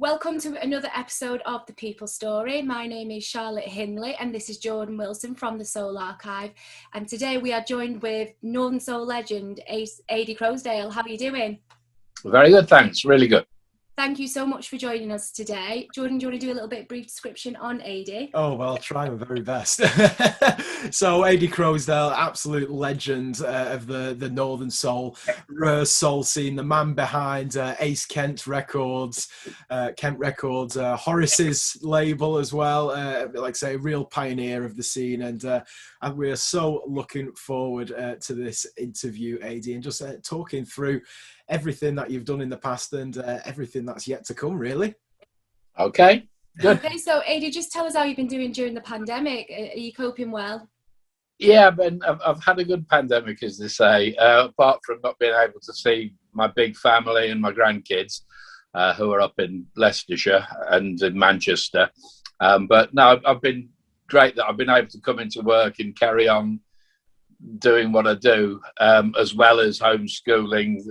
Welcome to another episode of The People Story. My name is Charlotte Hindley and this is Jordan Wilson from the Soul Archive. And today we are joined with Northern Soul legend, Ady Croasdell. How are you doing? Very good, thanks. Really good. Thank you so much for joining us today. Jordan, do you want to do a little bit brief description on Ady? Oh, well, I'll try my very best. So, Ady Croasdell, absolute legend of the Northern Soul, rare soul scene, the man behind Ace Kent Records, Horus's label as well. Like I say, a real pioneer of the scene. And we are so looking forward to this interview, Ady, and just talking through everything that you've done in the past and everything that's yet to come, really. Okay, good. Okay, so Ady, just tell us how you've been doing during the pandemic. Are you coping well? Yeah, I've had a good pandemic, as they say, apart from not being able to see my big family and my grandkids, who are up in Leicestershire and in Manchester. But no, I've been great that I've been able to come into work and carry on doing what I do, as well as homeschooling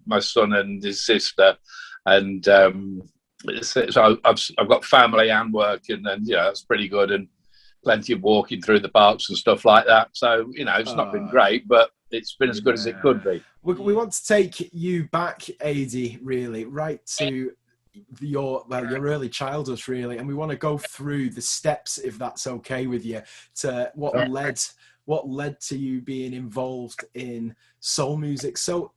my son and his sister, and so I've got family and work, and yeah, that's pretty good, and plenty of walking through the parks and stuff like that. So it's not been great, but it's been as good as it could be. We want to take you back, Ady, really, right to your early childhood, really, and we want to go through the steps, if that's okay with you, to what led to you being involved in soul music. So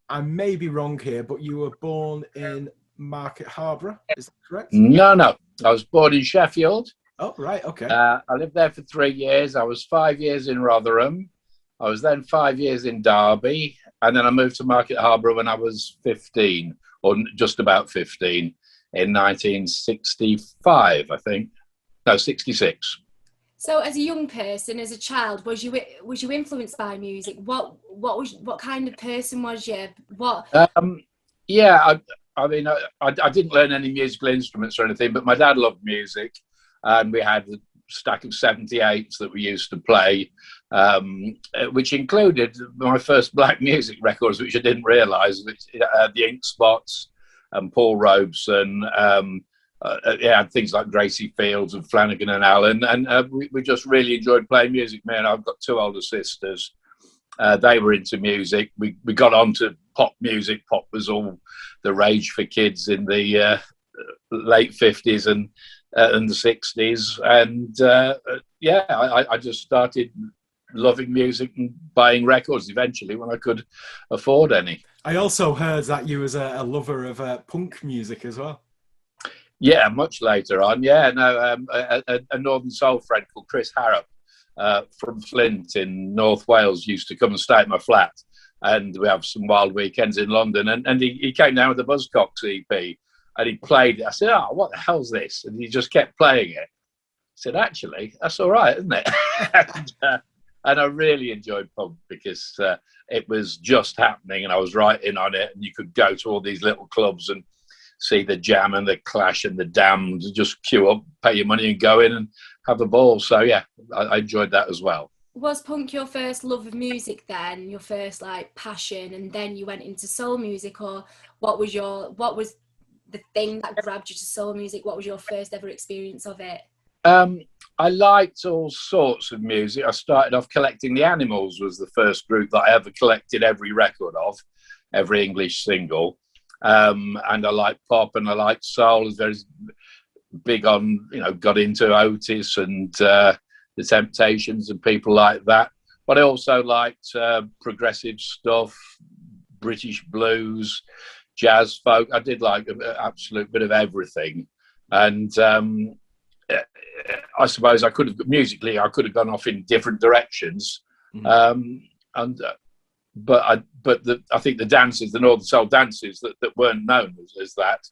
I may be wrong here, but you were born in Market Harborough, is that correct? No. I was born in Sheffield. Oh, right, okay. I lived there for 3 years. I was 5 years in Rotherham. I was then 5 years in Derby. And then I moved to Market Harborough when I was 15, or just about 15, in 1965, I think. No, 66. So, as a young person, as a child, was you influenced by music? What kind of person was you? Yeah, I mean, I didn't learn any musical instruments or anything, but my dad loved music, and we had a stack of 78s that we used to play, which included my first black music records, which I didn't realise, the Ink Spots and Paul Robeson. Yeah, things like Gracie Fields and Flanagan and Allen, and we just really enjoyed playing music. Me and I've got two older sisters. They were into music. We got onto pop music. Pop was all the rage for kids in the late 50s and the 60s. And yeah, I just started loving music and buying records eventually when I could afford any. I also heard that you was a lover of punk music as well. Yeah, much later on. Yeah, no, a Northern Soul friend called Chris Harrop from Flint in North Wales used to come and stay at my flat, and we have some wild weekends in London. And he came down with the Buzzcocks EP, and he played it. I said, "Oh, what the hell's this?" And he just kept playing it. I said, "Actually, that's all right, isn't it?" And I really enjoyed punk because it was just happening, and I was right in on it. And you could go to all these little clubs and see the Jam and the Clash and the Damned, just queue up, pay your money and go in and have a ball. So yeah, I enjoyed that as well. Was punk your first love of music then, your first like passion, and then you went into soul music, or what was the thing that grabbed you to soul music? What was your first ever experience of it? I liked all sorts of music. I started off collecting the Animals, was the first group that I ever collected every record of, every English single. And I like pop and I like soul. I was very big on, got into Otis and the Temptations and people like that. But I also liked progressive stuff, British blues, jazz, folk. I did like an absolute bit of everything. And I suppose I could have gone off in different directions. But I think the dances, the Northern Soul dances that weren't known as that,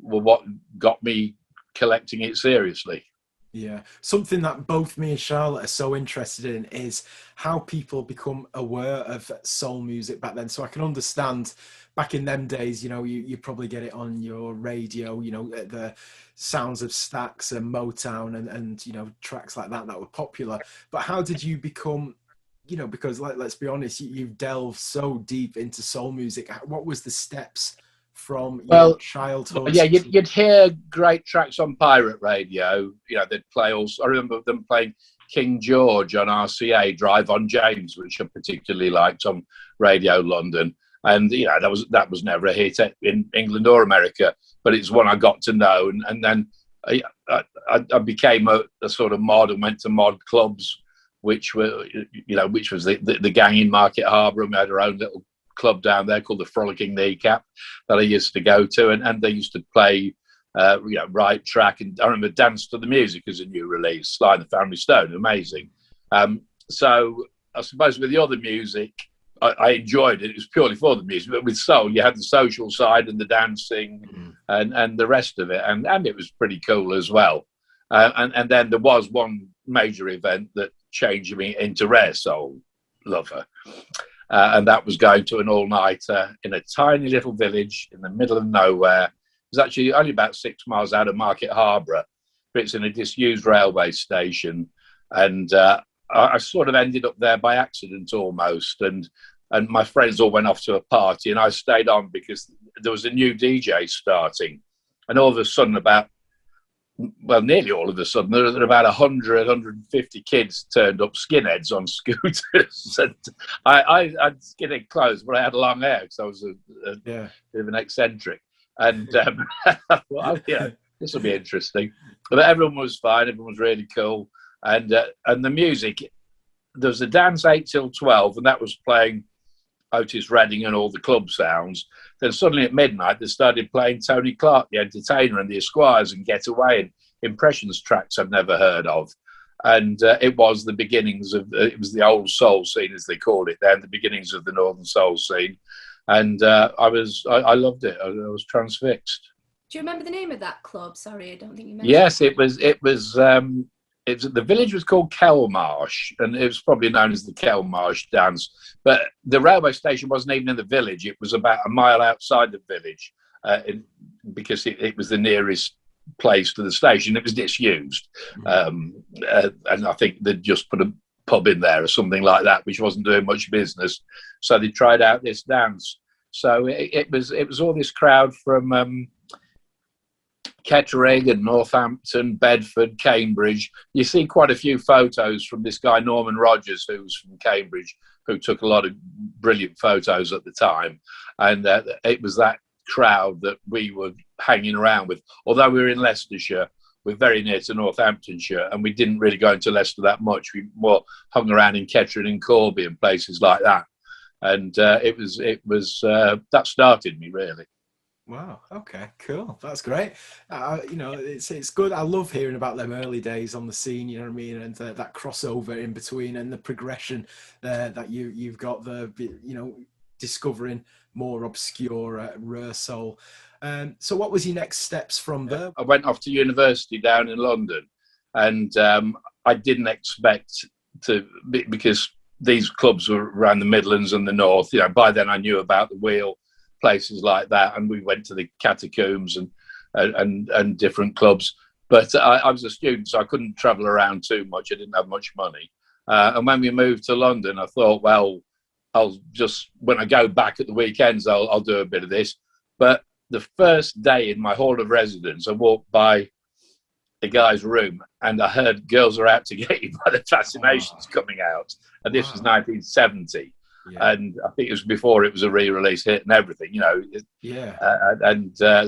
were what got me collecting it seriously. Yeah. Something that both me and Charlotte are so interested in is how people become aware of soul music back then. So I can understand back in them days, you probably get it on your radio, the sounds of Stax and Motown and tracks like that were popular. But how did you become, because let's be honest, you've delved so deep into soul music. What was the steps from your Well, childhood? yeah, you'd hear great tracks on pirate radio. You know, they'd play also. I remember them playing King George on RCA, Drive on James, which I particularly liked on Radio London. And you know, that was never a hit in England or America, but it's one I got to know. And then I became a sort of mod and went to mod clubs, which was the gang in Market Harbour, and we had our own little club down there called the Frolicking Kneecap that I used to go to, and they used to play right track, and I remember Dance to the Music as a new release, Sly and the Family Stone, amazing. So I suppose with the other music I enjoyed it. It was purely for the music, but with soul you had the social side and the dancing and the rest of it, and it was pretty cool as well. And then there was one major event that changed me into rare soul lover. And that was going to an all-nighter in a tiny little village in the middle of nowhere. It was actually only about 6 miles out of Market Harbour, but it's in a disused railway station. And I sort of ended up there by accident almost. And my friends all went off to a party, and I stayed on because there was a new DJ starting. And all of a sudden, nearly all of a sudden, there were about 100, 150 kids turned up, skinheads on scooters. And I had skinhead clothes, but I had long hair because I was a bit of an eccentric. And I thought, this will be interesting. But everyone was fine. Everyone was really cool. And the music, there was a dance 8 till 12, and that was playing Otis Redding and all the club sounds. Then suddenly at midnight, they started playing Tony Clark, the Entertainer, and the Esquires, and Get Away, and Impressions tracks I've never heard of. And it was the beginnings of, it was the old soul scene, as they called it then, the beginnings of the Northern soul scene. And I loved it. I was transfixed. Do you remember the name of that club? Sorry, I don't think you mentioned. Yes, it was the village was called Kelmarsh, and it was probably known as the Kelmarsh dance. But the railway station wasn't even in the village. It was about a mile outside the village because it was the nearest place to the station. It was disused. And I think they'd just put a pub in there or something like that, which wasn't doing much business. So they tried out this dance. So it was all this crowd from Kettering and Northampton, Bedford, Cambridge. You see quite a few photos from this guy, Norman Rogers, who was from Cambridge, who took a lot of brilliant photos at the time. And it was that crowd that we were hanging around with. Although we were in Leicestershire, we're very near to Northamptonshire, and we didn't really go into Leicester that much. We more hung around in Kettering and Corby and places like that. And it was that started me, really. Wow. Okay. Cool. That's great. It's good. I love hearing about them early days on the scene. You know what I mean, and that crossover in between, and the progression that you've got. Discovering more obscure rare soul. So, what was your next steps from there? I went off to university down in London, and I didn't expect to, because these clubs were around the Midlands and the North. You know, by then I knew about the Wheel, places like that, and we went to the Catacombs and different clubs. But I was a student, so I couldn't travel around too much. I didn't have much money. And when we moved to London, I thought, well, I'll just, when I go back at the weekends, I'll do a bit of this. But the first day in my hall of residence, I walked by a guy's room and I heard Girls Are Out to Get You by the Fascinations coming out. And this was 1970. Yeah. And I think it was before it was a re-release hit and everything, you know.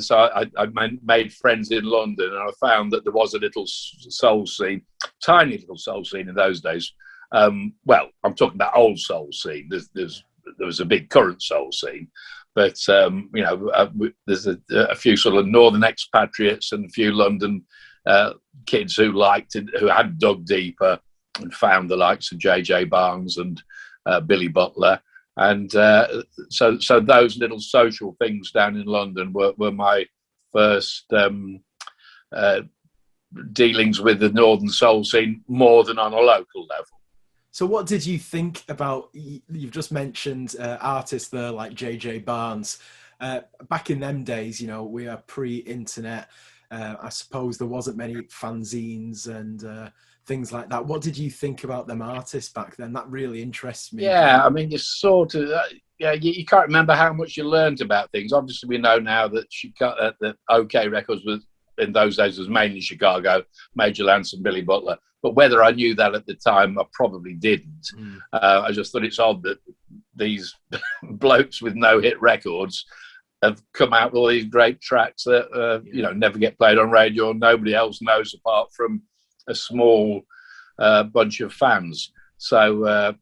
So I made friends in London, and I found that there was a little soul scene, tiny little soul scene in those days. Well, I'm talking about old soul scene. There was a big current soul scene, but there's a few sort of northern expatriates and a few London kids who liked it, who had dug deeper and found the likes of J.J. Barnes and Billy Butler, and so those little social things down in London were my first dealings with the Northern soul scene, more than on a local level. So what did you think about, you've just mentioned artists there like J.J. Barnes. Back in them days, we are pre-internet. I suppose there wasn't many fanzines and things like that. What did you think about them artists back then? That really interests me. Yeah, I mean, you sort of, yeah, you can't remember how much you learned about things. Obviously, we know now that that OK Records was in those days was mainly Chicago, Major Lance and Billy Butler. But whether I knew that at the time, I probably didn't. I just thought it's odd that these blokes with no hit records have come out with all these great tracks that never get played on radio, or nobody else knows apart from a small bunch of fans. So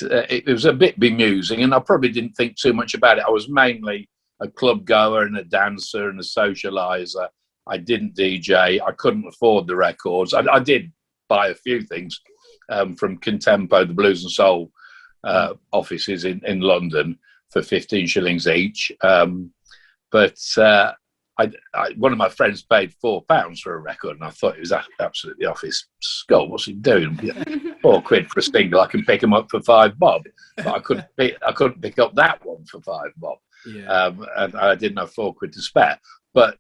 it was a bit bemusing, and I probably didn't think too much about it. I was mainly a club goer and a dancer and a socializer. I didn't DJ. I couldn't afford the records. I did buy a few things from Contempo, the Blues and Soul offices in London for 15 shillings each. But one of my friends paid £4 for a record, and I thought it was absolutely off his skull. What's he doing? £4 for a single. I can pick him up for £5 bob, but I couldn't pick up that one for £5 bob. And I didn't have £4 to spare. But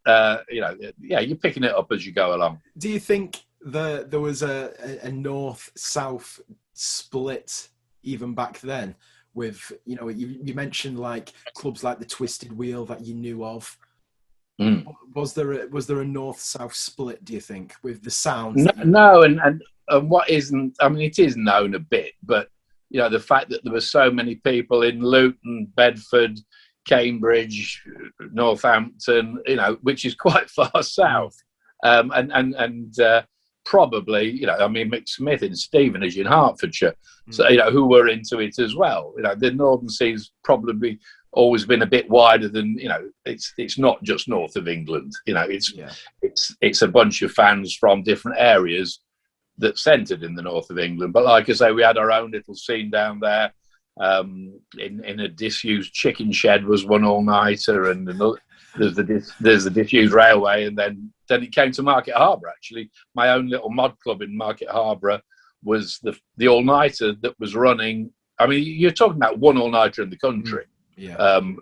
you're picking it up as you go along. Do you think there was a north-south split even back then? With you mentioned like clubs like the Twisted Wheel that you knew of. Was there a north-south split? Do you think with the sounds? No, and what isn't? I mean, it is known a bit, but the fact that there were so many people in Luton, Bedford, Cambridge, Northampton, which is quite far south, and probably, Mick Smith in Stevenage in Hertfordshire, so who were into it as well. The Northern Sea's probably always been a bit wider than it's not just north of England. It's a bunch of fans from different areas that centred in the north of England. But like I say, we had our own little scene down there. In a disused chicken shed was one all-nighter, and there's the disused railway, and then it came to Market Harbour. Actually, my own little mod club in Market Harbour was the all-nighter that was running. I mean, you're talking about one all-nighter in the country, and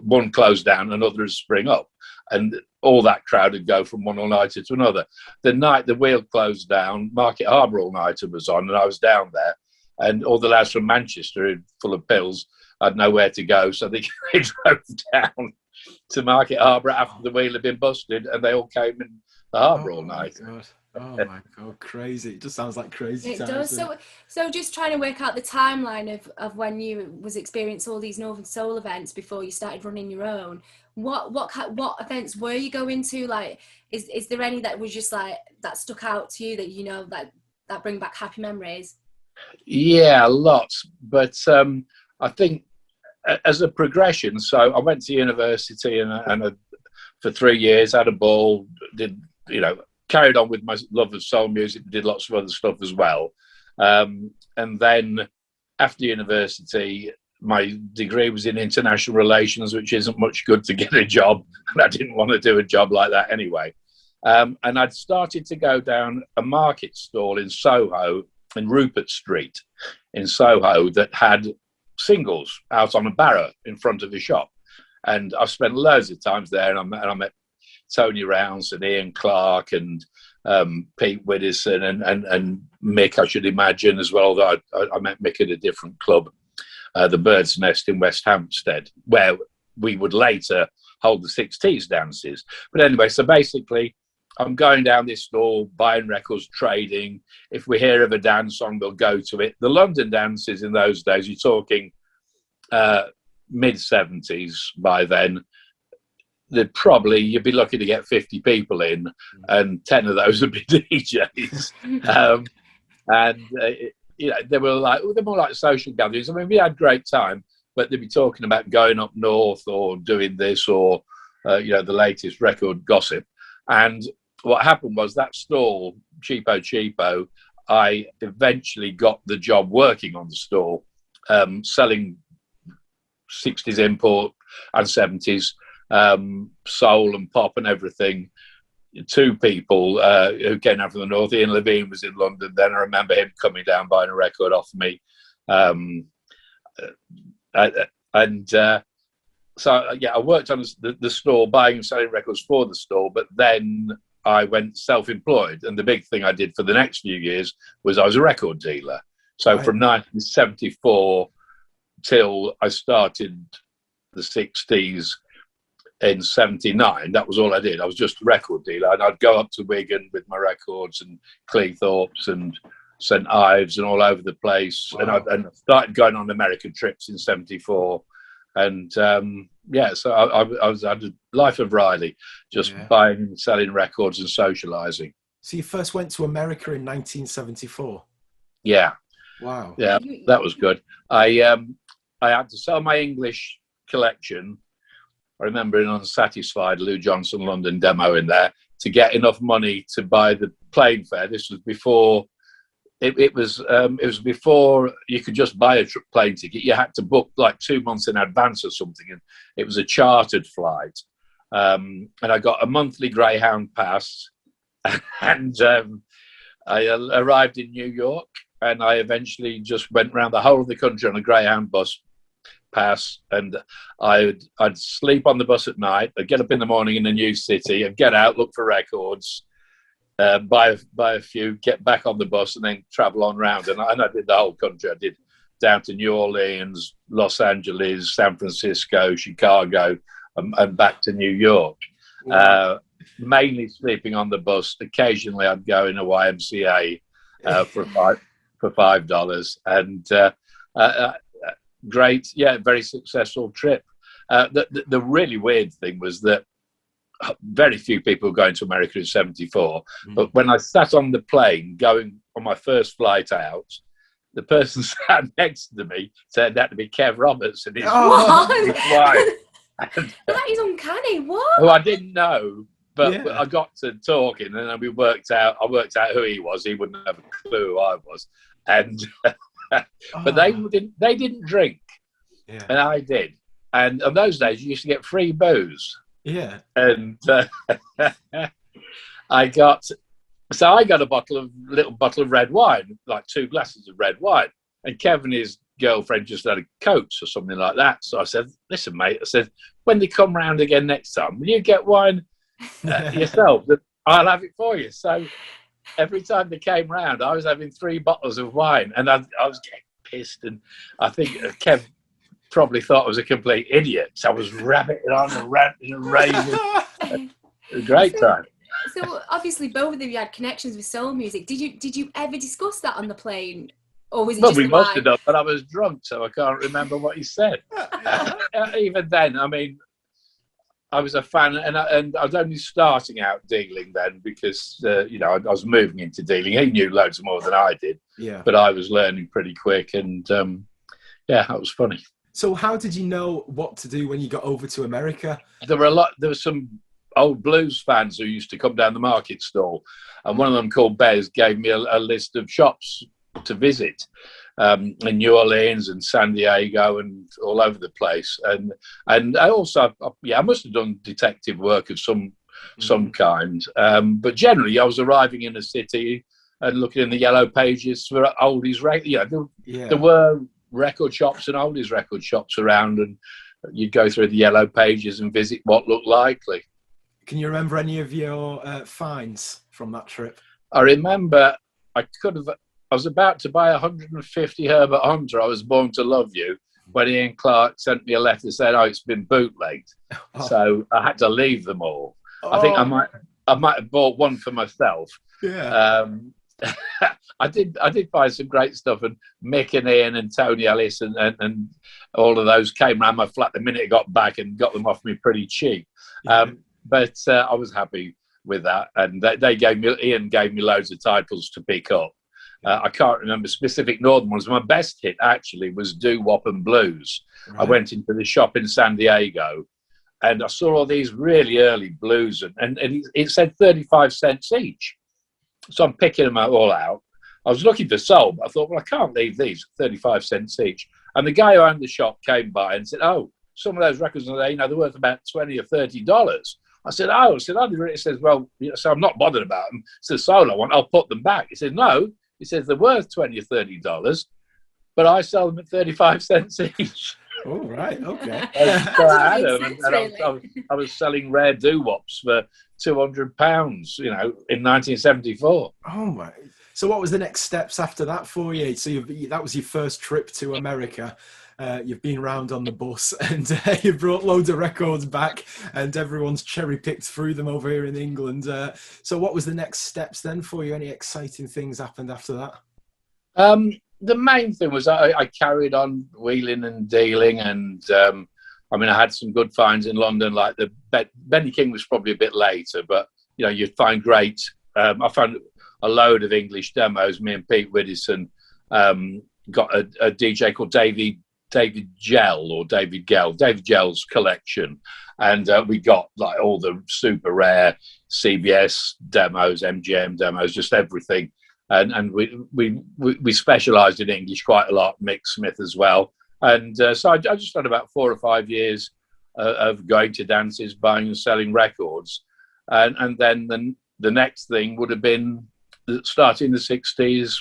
one closed down, and others spring up, and all that crowd would go from one all-nighter to another. The night the Wheel closed down, Market Harbour all-nighter was on, and I was down there. And all the lads from Manchester, full of pills, had nowhere to go, so they drove down to Market Harbour after the Wheel had been busted, and they all came in the harbour all night. Oh my God, crazy! It just sounds like crazy. It does. So just trying to work out the timeline of when you was experiencing all these Northern Soul events before you started running your own. What events were you going to? Like, is there any that was just like that stuck out to you that that bring back happy memories? Yeah, lots. But I think as a progression, so I went to university and for 3 years, had a ball, carried on with my love of soul music, did lots of other stuff as well. And then after university, my degree was in international relations, which isn't much good to get a job. And I didn't want to do a job like that anyway. And I'd started to go down a market stall in Soho, in Rupert Street in Soho, that had singles out on a barrow in front of the shop. And I've spent loads of times there, and I met Tony Rounds and Ian Clark and Pete Widdowson and Mick, I should imagine, as well. Although I met Mick at a different club, the Bird's Nest in West Hampstead, where we would later hold the 60s dances. But anyway, so basically, I'm going down this stall, buying records, trading. If we hear of a dance song, we'll go to it. The London dances in those days, you're talking mid-70s by then, you'd be lucky to get 50 people in, and 10 of those would be DJs. They were more like social gatherings. I mean, we had great time, but they'd be talking about going up north or doing this or, the latest record gossip. And what happened was that stall, Cheapo, I eventually got the job working on the stall, selling 60s import and 70s soul and pop and everything. 2 people who came out from the north. Ian Levine was in London then. I remember him coming down, buying a record off me. So I worked on the store, buying and selling records for the store, but then I went self-employed. And the big thing I did for the next few years was I was a record dealer. So from 1974 till I started the 60s in 79. That was all I did. I was just a record dealer, and I'd go up to Wigan with my records and Cleethorpes and St Ives and all over the place. Wow. And I started going on American trips in 74. And so I had a life of Riley, just buying and selling records and socialising. So you first went to America in 1974? Yeah. Wow. Yeah, that was good. I had to sell my English collection. I remember an Unsatisfied Lou Johnson London demo in there to get enough money to buy the plane fare. This was before it was before you could just buy a plane ticket. You had to book like 2 months in advance or something, and it was a chartered flight. And I got a monthly Greyhound pass, and I arrived in New York, and I eventually just went around the whole of the country on a Greyhound bus pass, and I'd sleep on the bus at night. I'd get up in the morning in a new city, and get out, look for records, buy a few, get back on the bus, and then travel on round. And I did the whole country. I did down to New Orleans, Los Angeles, San Francisco, Chicago, and back to New York. Wow. Mainly sleeping on the bus. Occasionally, I'd go in a YMCA for $5, and great, very successful trip. The really weird thing was that very few people were going to America in 74. But when I sat on the plane going on my first flight out, the person sat next to me turned out to be Kev Roberts and his wife. That is uncanny. What? Who I didn't know, but I got to talking, and then I worked out who he was. He wouldn't have a clue who I was, and but they didn't drink, and I did. And on those days, you used to get free booze. Yeah. And I got a little bottle of red wine, like 2 glasses of red wine. And Kevin, his girlfriend, just had a Coke or something like that. So I said, listen, mate, I said, when they come round again next time, will you get wine yourself? I'll have it for you. So every time they came round, I was having 3 bottles of wine, and I was getting pissed. And I think Kev probably thought I was a complete idiot. So I was rabbiting on and ranting and raving. A great time. So obviously both of you had connections with soul music. Did you ever discuss that on the plane? Or was it just we must have done, but I was drunk, so I can't remember what he said. Even then, I mean, I was a fan, and I was only starting out dealing then because, I was moving into dealing. He knew loads more than I did, but I was learning pretty quick, and that was funny. So how did you know what to do when you got over to America? There were some old blues fans who used to come down the market stall, and one of them, called Bez, gave me a list of shops to visit in New Orleans and San Diego and all over the place. And I also, I must have done detective work of some kind. But generally, I was arriving in a city and looking in the yellow pages for oldies. There were record shops and oldies record shops around, and you'd go through the yellow pages and visit what looked likely. Can you remember any of your finds from that trip? I remember I was about to buy 150 Herbert Hunter, I Was Born to Love You, when Ian Clark sent me a letter saying, it's been bootlegged. So I had to leave them all. I think I might have bought one for myself. Yeah. I did buy some great stuff, and Mick and Ian and Tony Ellis and all of those came round my flat the minute I got back and got them off me pretty cheap. But I was happy with that, and Ian gave me loads of titles to pick up. I can't remember specific northern ones. My best hit actually was Doo Wop and Blues. Right. I went into the shop in San Diego, and I saw all these really early blues, and it said 35 cents each. So I'm picking them all out. I was looking for soul, but I thought, well, I can't leave these 35 cents each. And the guy who owned the shop came by and said, some of those records are there, they're worth about $20 or $30. I said, he says, well, so I'm not bothered about them. He said, soul I want, I'll put them back. He said, no. He says, they're worth $20 or $30, but I sell them at 35 cents each. Oh, right, okay. So I had them, and I was selling rare doo-wops for £200, in 1974. Oh, my. So what was the next steps after that for you? So that was your first trip to America. You've been round on the bus, and you've brought loads of records back, and everyone's cherry-picked through them over here in England. So what was the next steps then for you? Any exciting things happened after that? The main thing was I carried on wheeling and dealing, and I had some good finds in London. Like Benny King was probably a bit later, but you'd find great. I found a load of English demos. Me and Pete Widdison got a DJ called David Gell's collection, and we got like all the super rare CBS demos, MGM demos, just everything. And we specialised in English quite a lot, Mick Smith as well. And so I just had about 4 or 5 years of going to dances, buying and selling records. And then the next thing would have been starting the 60s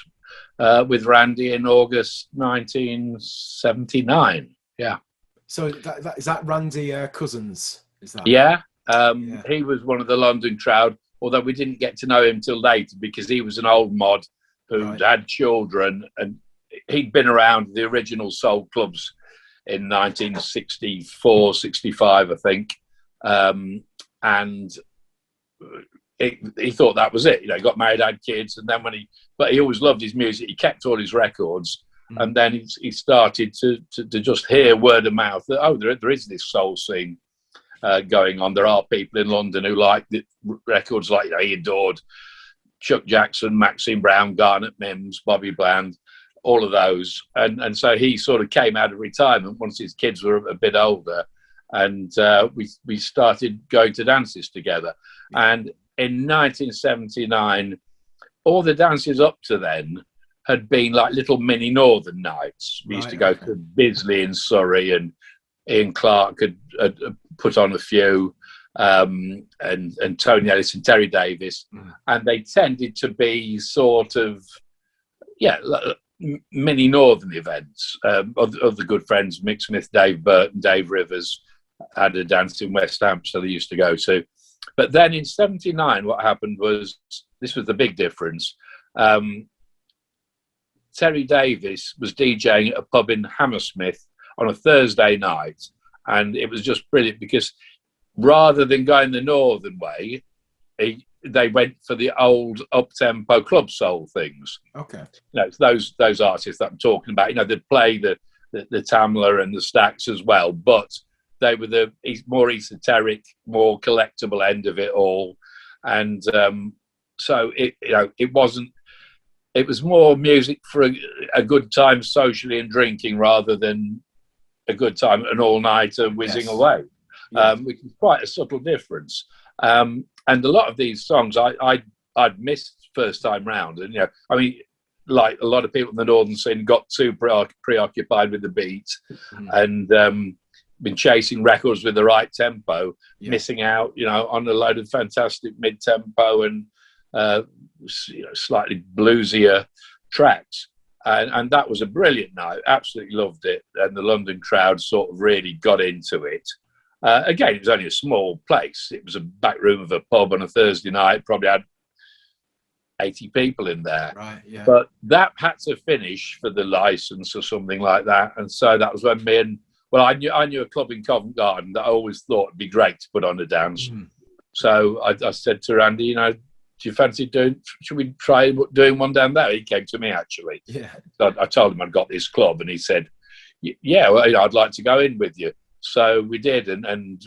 with Randy in August 1979. Yeah. So is that Randy Cousins? Is that? Yeah. He was one of the London crowd, although we didn't get to know him till later because he was an old mod who'd had children, and he'd been around the original soul clubs in 1964, 65, I think. And he thought that was it. He got married, had kids, and then but he always loved his music. He kept all his records. And then he started to just hear word of mouth that, there is this soul scene going on. There are people in London who like the records like he adored Chuck Jackson, Maxine Brown, Garnet Mims, Bobby Bland, all of those. And so he sort of came out of retirement once his kids were a bit older, and we started going to dances together. And in 1979, all the dances up to then had been like little mini Northern nights. We used to go to Bisley in Surrey, and Ian Clark had put on a few, and Tony Ellis and Terry Davis, and they tended to be sort of mini Northern events. Of the good friends, Mick Smith, Dave Burton, Dave Rivers had a dance in West Hampstead they used to go to. But then in 79, what happened was, this was the big difference. Terry Davis was DJing at a pub in Hammersmith on a Thursday night, and it was just brilliant because rather than going the northern way, they went for the old up-tempo club soul things. Okay. Those artists that I'm talking about, they'd play the Tamla and the Stax as well, but they were the more esoteric, more collectible end of it all. And so it wasn't. It was more music for a good time socially and drinking rather than a good time, an all-nighter whizzing away, which is quite a subtle difference. And a lot of these songs I'd missed first time round. And, like a lot of people in the northern scene got too preoccupied with the beat and been chasing records with the right tempo, missing out, on a load of fantastic mid-tempo and slightly bluesier tracks, and that was a brilliant night. Absolutely loved it, and the London crowd sort of really got into it. Again, it was only a small place. It was a back room of a pub on a Thursday night. Probably had 80 people in there. Right. Yeah. But that had to finish for the license or something like that, and so that was when I knew a club in Covent Garden that I always thought would be great to put on a dance. So I said to Randy, do you fancy should we try doing one down there? He came to me, actually. Yeah. So I told him I'd got this club, and he said, yeah, well, I'd like to go in with you. So we did, and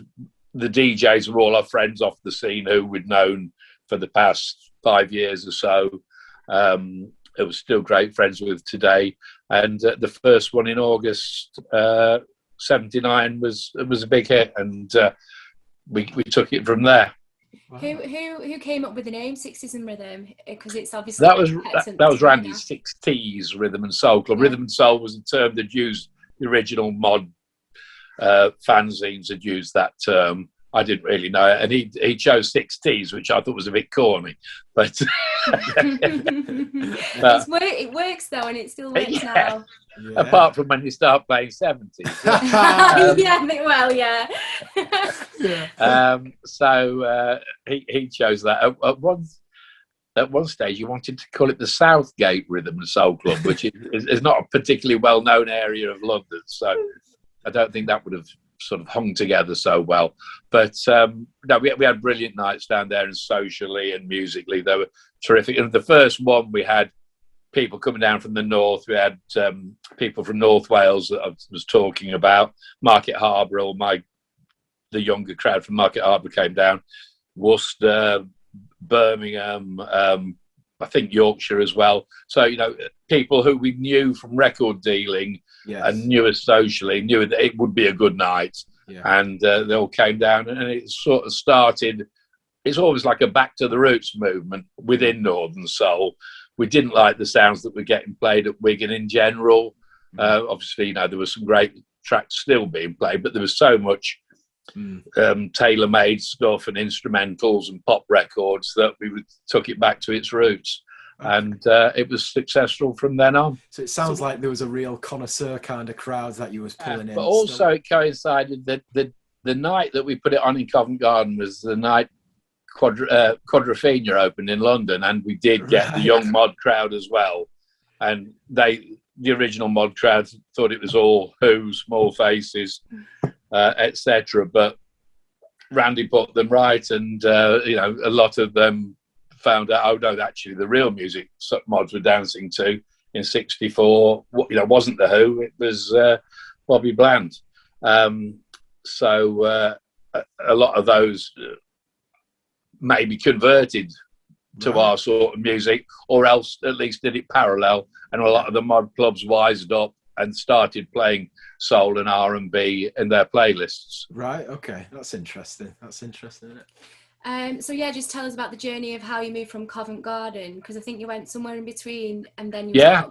the DJs were all our friends off the scene who we'd known for the past 5 years or so. It was still great friends with today. And the first one in August 79 was a big hit, and we took it from there. Wow. Who came up with the name 60s and Rhythm? Because it's obviously that was Randy's 60s Rhythm and Soul Club. Rhythm and Soul was a term that used the original mod fanzines had used that term. I didn't really know it, and he chose 60s, which I thought was a bit corny, but it works though, and it still works now. Yeah. Apart from when you start playing 70s. So he chose that. at one stage, he wanted to call it the Southgate Rhythm and Soul Club, which is not a particularly well-known area of London. So I don't think that would have sort of hung together so well. But no, we had brilliant nights down there, and socially and musically, they were terrific. And the first one, we had people coming down from the north. We had people from North Wales that I was talking about. Market Harbour, the younger crowd from Market Harbour came down. Worcester, Birmingham, I think Yorkshire as well. So, you know, people who we knew from record dealing and knew us socially, knew that it would be a good night. Yeah. And they all came down, and it sort of started. It's always like a back to the roots movement within Northern Soul. We didn't like the sounds that were getting played at Wigan in general. Obviously, you know, there were some great tracks still being played, but there was so much tailor-made stuff and instrumentals and pop records that we took it back to its roots. Okay. And it was successful from then on. So it sounds like there was a real connoisseur kind of crowd that you was pulling in. But also it coincided that the night that we put it on in Covent Garden was the night Quadrophenia opened in London, and we did get the young mod crowd as well. And the original mod crowd thought it was all Who, Small Faces, etc. But Randy put them right, and you know, a lot of them found out, oh no, actually the real music mods were dancing to in '64, you know, wasn't the Who, it was Bobby Bland. So a lot of those maybe converted to our sort of music, or else at least did it parallel. And a lot of the mod clubs wised up and started playing soul and R&B in their playlists. Right. Okay. That's interesting. Isn't it? So yeah, just tell us about the journey of how you moved from Covent Garden, because I think you went somewhere in between, and then you yeah.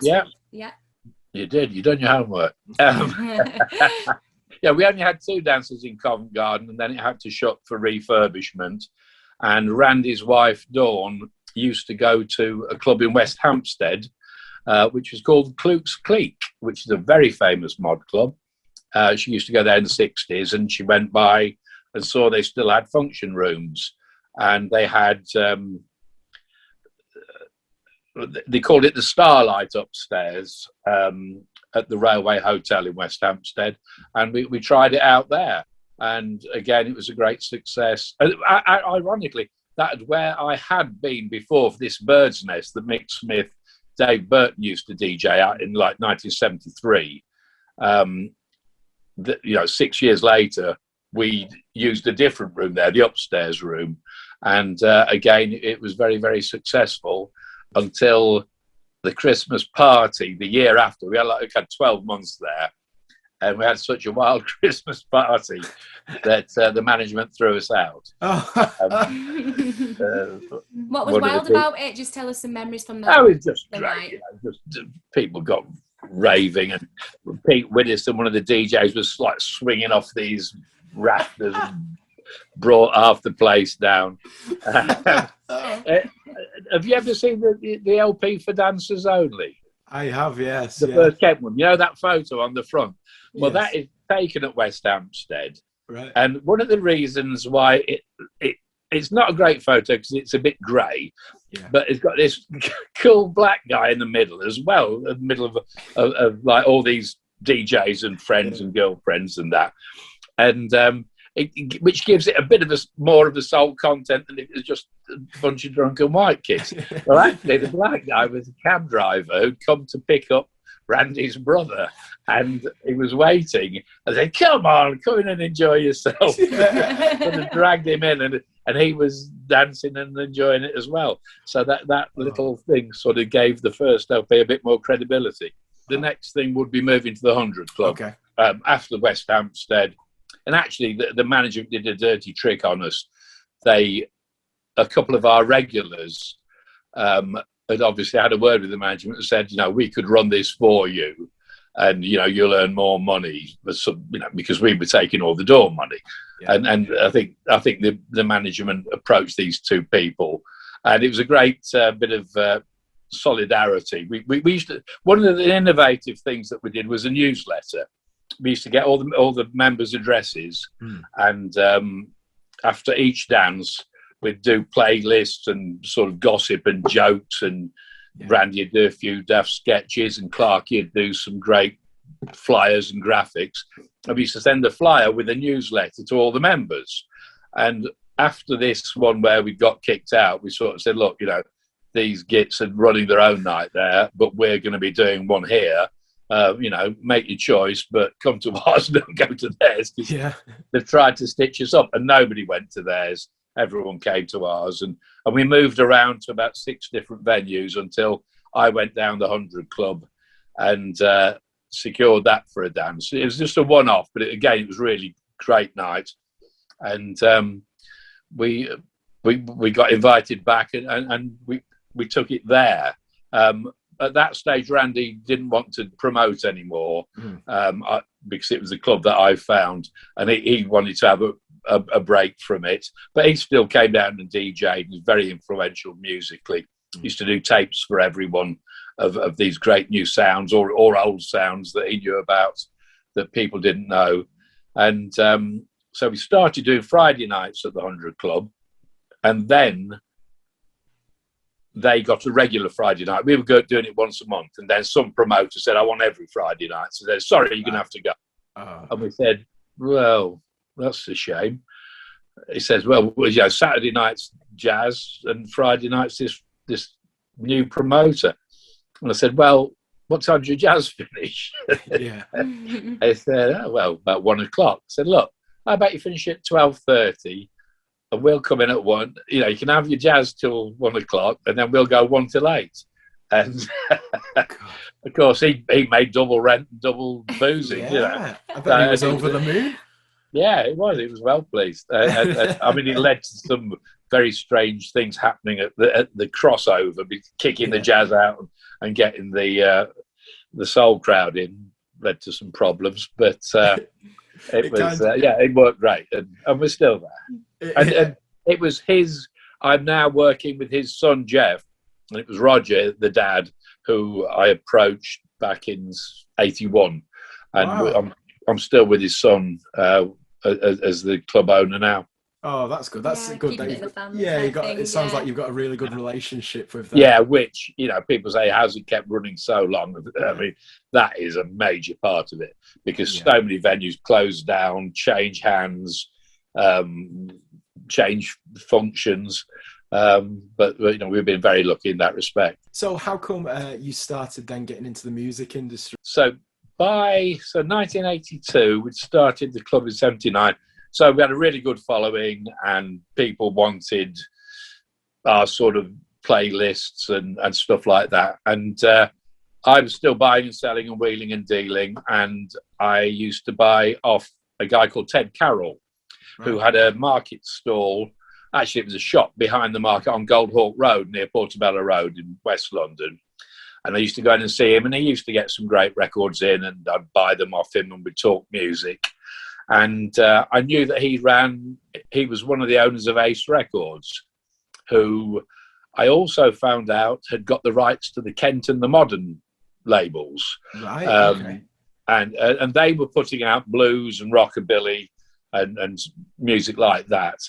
You did. You done your homework. Yeah, we only had 2 dances in Covent Garden, and then it had to shut for refurbishment. And Randy's wife, Dawn, used to go to a club in West Hampstead, which was called Kluke's Clique, which is a very famous mod club. She used to go there in the 60s, and she went by and saw they still had function rooms. And they had, they called it the Starlight upstairs at the Railway Hotel in West Hampstead. And we tried it out there. And again, it was a great success. Ironically, that was where I had been before for this Bird's Nest that Mick Smith, Dave Burton used to DJ out in like 1973. You know, 6 years later, we used a different room there, the upstairs room. And again, it was very, very successful until the Christmas party the year after. We had 12 months there. And we had such a wild Christmas party that the management threw us out. What was wild about it? Just tell us some memories from that. Oh, it was just great. You know, just people got raving, and Pete Widdowson, one of the DJs, was like swinging off these rafters and brought half the place down. Have you ever seen the LP for Dancers Only? I have, yes. The first Kent one. You know that photo on the front? Well, that is taken at West Hampstead. Right. And one of the reasons why it's not a great photo because it's a bit grey, but it's got this cool black guy in the middle as well, in the middle of like all these DJs and friends and girlfriends and that. And which gives it a bit of more of the soul content than it was just a bunch of drunken white kids. Well, actually, the black guy was a cab driver who'd come to pick up Randy's brother, and he was waiting. I said, "Come on, come in and enjoy yourself." Sort of dragged him in, and he was dancing and enjoying it as well. So that little thing sort of gave the first LP a bit more credibility. The next thing would be moving to the 100 Club after West Hampstead. And actually, the management did a dirty trick on us. A couple of our regulars had obviously had a word with the management and said, you know, we could run this for you, and you know, you'll earn more money, because we were taking all the door money. Yeah. And I think the management approached these 2 people, and it was a great bit of solidarity. We used to, one of the innovative things that we did was a newsletter. We used to get all the members' addresses, and after each dance, we'd do playlists and sort of gossip and jokes, and Randy would do a few daft sketches, and Clarky would do some great flyers and graphics. And we used to send a flyer with a newsletter to all the members. And after this one where we got kicked out, we sort of said, look, these gits are running their own night there, but we're going to be doing one here. Make your choice, but come to ours, don't go to theirs. They've tried to stitch us up, and nobody went to theirs. Everyone came to ours, and we moved around to about 6 different venues until I went down the 100 Club and secured that for a dance. It was just a one-off, but it was really great night, and we got invited back, and we took it there. At that stage, Randy didn't want to promote anymore because it was a club that I found, and he wanted to have a break from it. But he still came down and DJ'd and was very influential musically. He used to do tapes for everyone of these great new sounds or old sounds that he knew about that people didn't know. And so we started doing Friday nights at the 100 Club, and then they got a regular Friday night. We were doing it once a month, and then some promoter said, I want every Friday night. So they said, sorry, you're going to have to go. And we said, well, that's a shame. He says, well, Saturday night's jazz and Friday night's this new promoter. And I said, well, what time does your jazz finish? They said, about 1 o'clock. I said, look, how about you finish at 12:30? And we'll come in at 1. You can have your jazz till 1 o'clock, and then we'll go 1 till 8. And of course, he made double rent, and double boozing. I bet he was over the moon. Yeah, it was. He was well pleased. I mean, it led to some very strange things happening at the crossover, kicking the jazz out and getting the soul crowd in. Led to some problems, but it worked great, and we're still there. And it was I'm now working with his son Jeff, and it was Roger, the dad, who I approached back in '81, and I'm still with his son as the club owner now. Oh, that's good. That's good. It sounds like you've got a really good relationship with them. Yeah, which people say, how's it kept running so long? I mean, that is a major part of it, because so many venues closed down, change hands, change functions. But we've been very lucky in that respect. So how come you started then getting into the music industry? So 1982, we started the club in '79. So we had a really good following, and people wanted our sort of playlists and stuff like that. And I was still buying and selling and wheeling and dealing, and I used to buy off a guy called Ted Carroll, who had a market stall. Actually, it was a shop behind the market on Goldhawk Road near Portobello Road in West London. And I used to go in and see him, and he used to get some great records in, and I'd buy them off him, and we'd talk music. And I knew that he was one of the owners of Ace Records, who I also found out had got the rights to the Kent and the Modern labels. Right, okay. And they were putting out blues and rockabilly and music like that.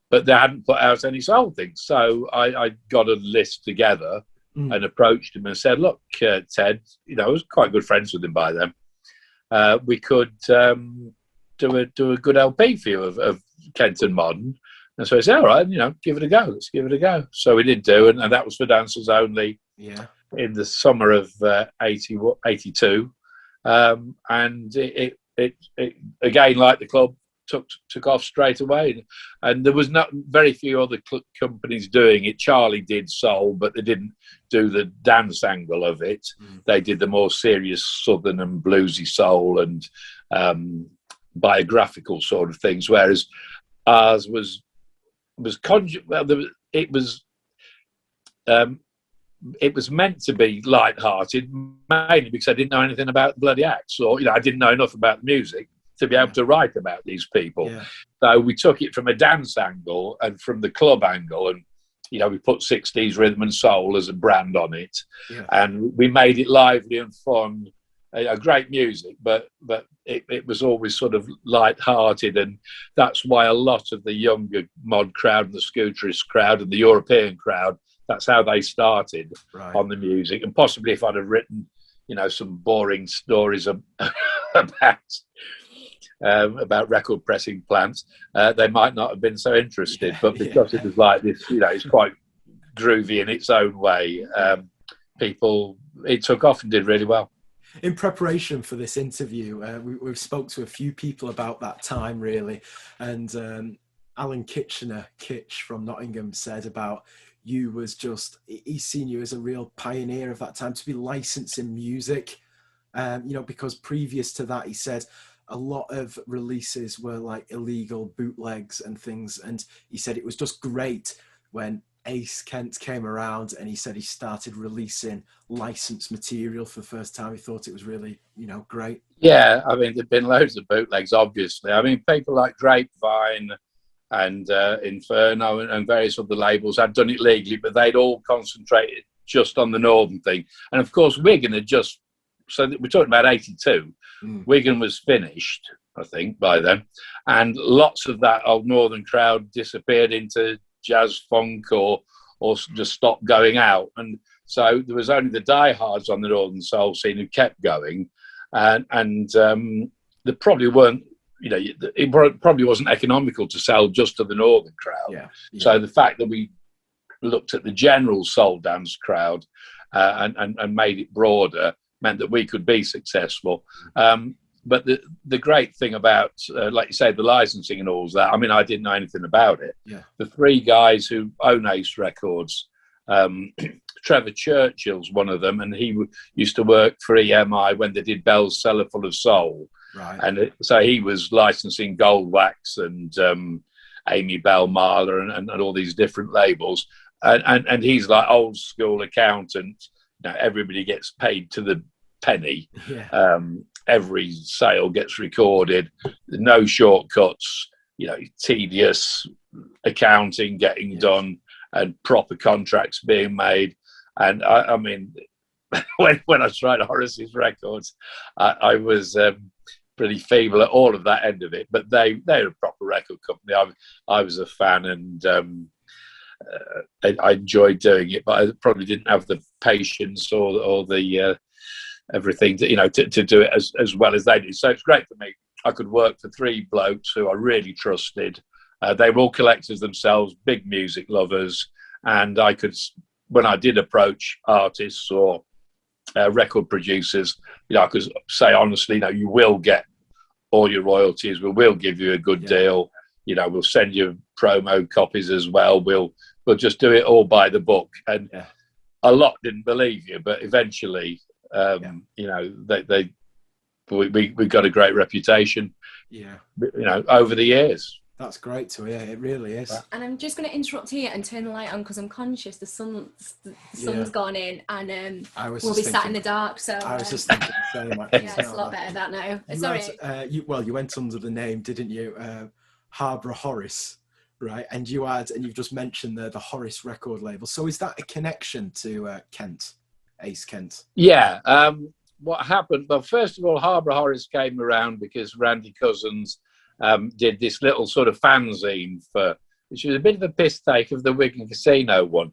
But they hadn't put out any soul things. So I got a list together and approached him and said, look, Ted, I was quite good friends with him by then. We could do a good LP for you of Kent and Modern. And so I said, all right, give it a go. Let's give it a go. So we did do, and that was for dancers only in the summer of 82. And it again, like the club, took off straight away, and there was not very few other companies doing it. Charlie did soul, but they didn't do the dance angle of it. They did the more serious southern and bluesy soul and biographical sort of things, whereas ours was it was meant to be light-hearted, mainly because I didn't know anything about bloody acts, or I didn't know enough about music to be able to write about these people. So we took it from a dance angle and from the club angle, and we put 60s rhythm and soul as a brand on it, and we made it lively and fun great music, but it was always sort of light-hearted, and that's why a lot of the younger mod crowd and the scooterist crowd and the European crowd, that's how they started on the music. And possibly if I'd have written, some boring stories about record pressing plants, they might not have been so interested. But because it was like this, it's quite groovy in its own way. It took off and did really well. In preparation for this interview, we've spoke to a few people about that time, really. And Alan Kitch from Nottingham said about you was just, he's seen you as a real pioneer of that time to be licensing music. Because previous to that, he said a lot of releases were like illegal bootlegs and things. And he said it was just great when Ace Kent came around, and he said he started releasing licensed material for the first time. He thought it was really, great. Yeah, I mean, there've been loads of bootlegs, obviously. I mean, people like Grapevine and Inferno and various other labels had done it legally, but they'd all concentrated just on the Northern thing. And of course, Wigan had just, so we're talking about 82. Wigan was finished, I think, by then. And lots of that old Northern crowd disappeared into jazz funk or just stopped going out, and so there was only the diehards on the Northern soul scene who kept going, and there probably weren't, it probably wasn't economical to sell just to the Northern crowd. So the fact that we looked at the general soul dance crowd and made it broader meant that we could be successful. But the great thing about, like you say, the licensing and all that, I mean, I didn't know anything about it. The three guys who own Ace Records, Trevor Churchill's one of them, and he used to work for EMI when they did Bell's Cellar Full of Soul. And so he was licensing Goldwax and Amy Bell Marler and all these different labels. And he's like old school accountant. Everybody gets paid to the penny. Every sale gets recorded, no shortcuts, tedious accounting getting done and proper contracts being made. And I mean, when I tried Horus's records, I was pretty feeble at all of that end of it, but they're a proper record company. I was a fan, and I enjoyed doing it, but I probably didn't have the patience or the everything to do it as well as they did. So it's great for me. I could work for three blokes who I really trusted. They were all collectors themselves, big music lovers, and I could, when I did approach artists or record producers, I could say honestly, you will get all your royalties. We will give you a good deal. We'll send you promo copies as well. We'll just do it all by the book. And a lot didn't believe you, but eventually, we got a great reputation. Over the years. That's great to hear. It really is. And I'm just going to interrupt here and turn the light on because I'm conscious the sun's gone in, and we'll be sat in the dark. So I was just thinking the same. It's a lot better that now. Sorry. You went under the name, didn't you? Harborough Horus, right? And you've just mentioned the Horus record label. So is that a connection to Kent? Ace Kent? Yeah. What happened? Well, first of all, Harborough Horus came around because Randy Cousins did this little sort of fanzine which was a bit of a piss take of the Wigan Casino one,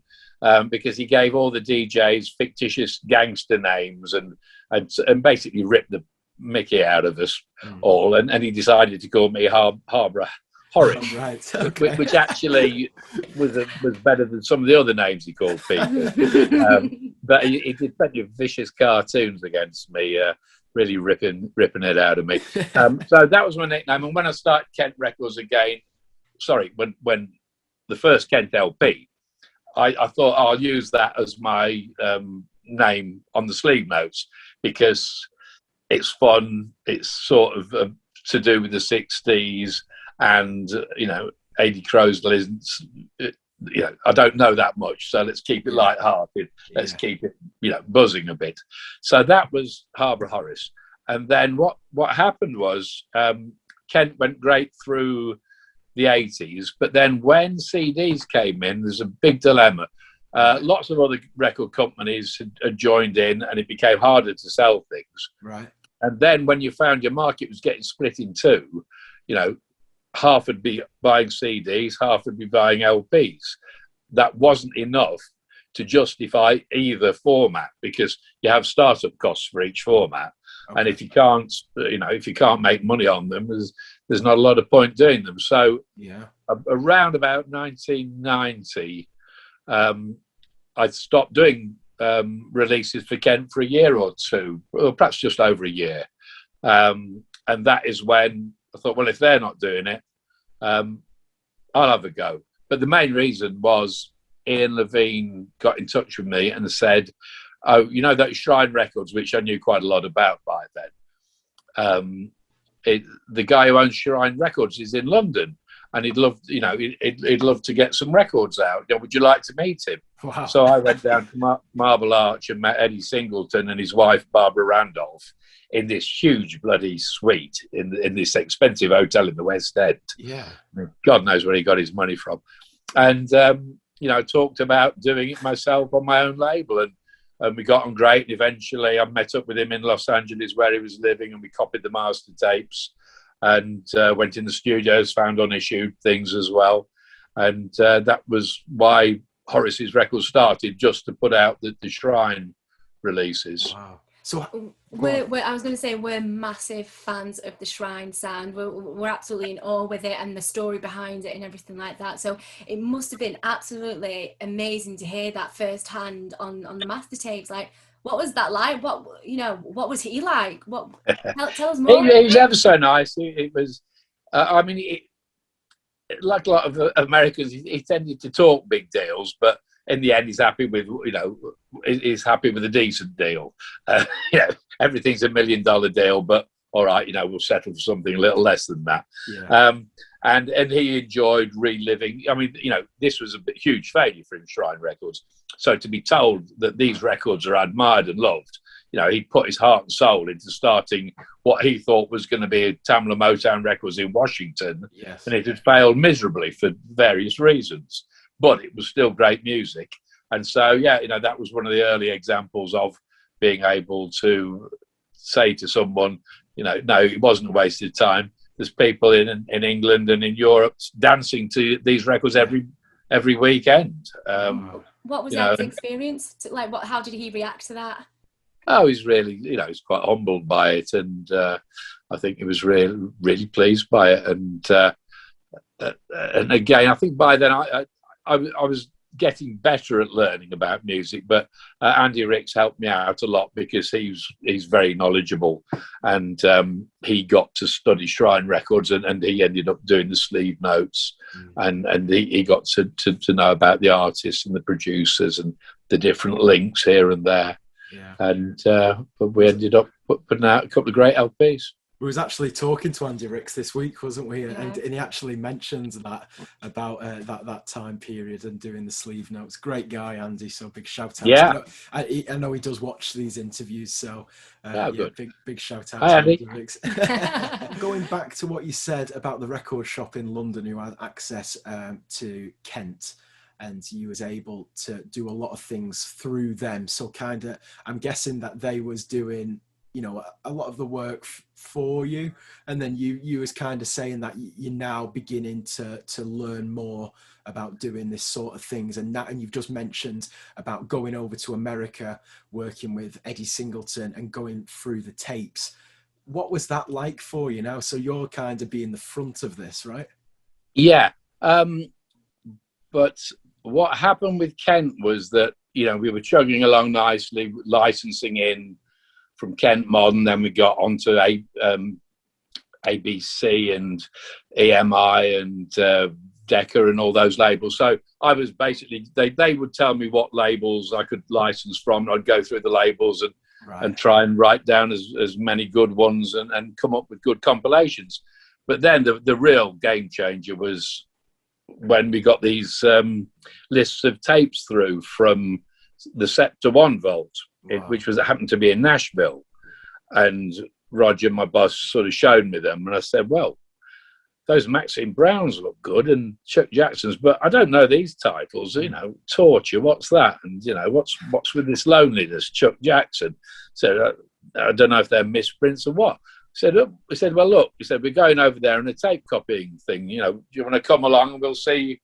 because he gave all the DJs fictitious gangster names and basically ripped the Mickey out of us all. And he decided to call me Harborough Horus, right? Okay. Which actually was better than some of the other names he called people. But he did plenty of vicious cartoons against me, really ripping it out of me. So that was my nickname. And when I started Kent Records again, when the first Kent LP, I thought I'll use that as my name on the sleeve notes because it's fun. It's sort of to do with the 60s. And, A.D. Croasdell isn't, I don't know that much. So let's keep it light-hearted. Let's keep it, buzzing a bit. So that was Harborough Horus. And then what happened was Kent went great through the 80s. But then when CDs came in, there's a big dilemma. Lots of other record companies had joined in, and it became harder to sell things. Right. And then when you found your market was getting split in two, you know, half would be buying CDs, half would be buying LPs. That wasn't enough to justify either format, because you have startup costs for each format. Okay. And if you can't make money on them, there's not a lot of point doing them. So around about 1990, I stopped doing releases for Kent for a year or two, or perhaps just over a year. And that is when I thought, well, if they're not doing it, I'll have a go. But the main reason was Ian Levine got in touch with me and said, oh, you know, those Shrine Records, which I knew quite a lot about by then. The guy who owns Shrine Records is in London, and he'd love to get some records out. Would you like to meet him? Wow. So I went down to Marble Arch and met Eddie Singleton and his wife Barbara Randolph in this huge bloody suite in this expensive hotel in the West End. Yeah, God knows where he got his money from. And talked about doing it myself on my own label, and we got on great. And eventually, I met up with him in Los Angeles where he was living, and we copied the master tapes. And went in the studios, found unissued things as well. And that was why Horus's records started, just to put out the Shrine releases. Wow. So I was going to say, we're massive fans of the Shrine sound. We're absolutely in awe with it and the story behind it and everything like that. So it must have been absolutely amazing to hear that firsthand on the master tapes. Like, what was that like? What was he like? Tell us more. He was ever so nice. It was, like a lot of Americans, he tended to talk big deals, but in the end, he's happy with, he's happy with a decent deal. Everything's $1 million deal, but all right, we'll settle for something a little less than that. Yeah. And he enjoyed reliving. I mean, this was a huge failure for him, Shrine Records. So to be told that these records are admired and loved, he put his heart and soul into starting what he thought was going to be Tamla Motown Records in Washington. Yes. And it had failed miserably for various reasons, but it was still great music. And so, that was one of the early examples of being able to say to someone, no, it wasn't a waste of time. There's people in England and in Europe dancing to these records every weekend. What was that experience? Like, how did he react to that? Oh, he's really, he's quite humbled by it, and I think he was really, really pleased by it. And again, I think by then I was getting better at learning about music, but Andyrix helped me out a lot because he's very knowledgeable, and he got to study Shrine Records, and he ended up doing the sleeve notes, and he got to know about the artists and the producers and the different links here and there. Yeah. And but we ended up putting out a couple of great LPs. We was actually talking to Andyrix this week, wasn't we? Yeah. And he actually mentions that about that time period and doing the sleeve notes. Great guy, Andy. So big shout out. Yeah. I know he does watch these interviews. So big shout out Hi, to Andyrix. Going back to what you said about the record shop in London, who had access to Kent, and you was able to do a lot of things through them. So kind of, I'm guessing that they was doing, a lot of the work for you. And then you was kind of saying that you're now beginning to learn more about doing this sort of things. And you've just mentioned about going over to America, working with Eddie Singleton and going through the tapes. What was that like for you now? So you're kind of being the front of this, right? Yeah. But what happened with Kent was that, we were chugging along nicely, licensing in from Kent Modern, then we got onto ABC and EMI and Decca and all those labels. So I was basically, they would tell me what labels I could license from, and I'd go through the labels and try and write down as many good ones and come up with good compilations. But then the real game changer was when we got these lists of tapes through from the Scepter 1 Vault, which happened to be in Nashville. And Roger, my boss, sort of showed me them. And I said, well, those Maxine Browns look good and Chuck Jackson's, but I don't know these titles. Torture, what's that? And what's with this loneliness? Chuck Jackson. So I don't know if they're misprints or what. He said, well, look, he said, we're going over there on a tape copying thing. Do you want to come along and we'll see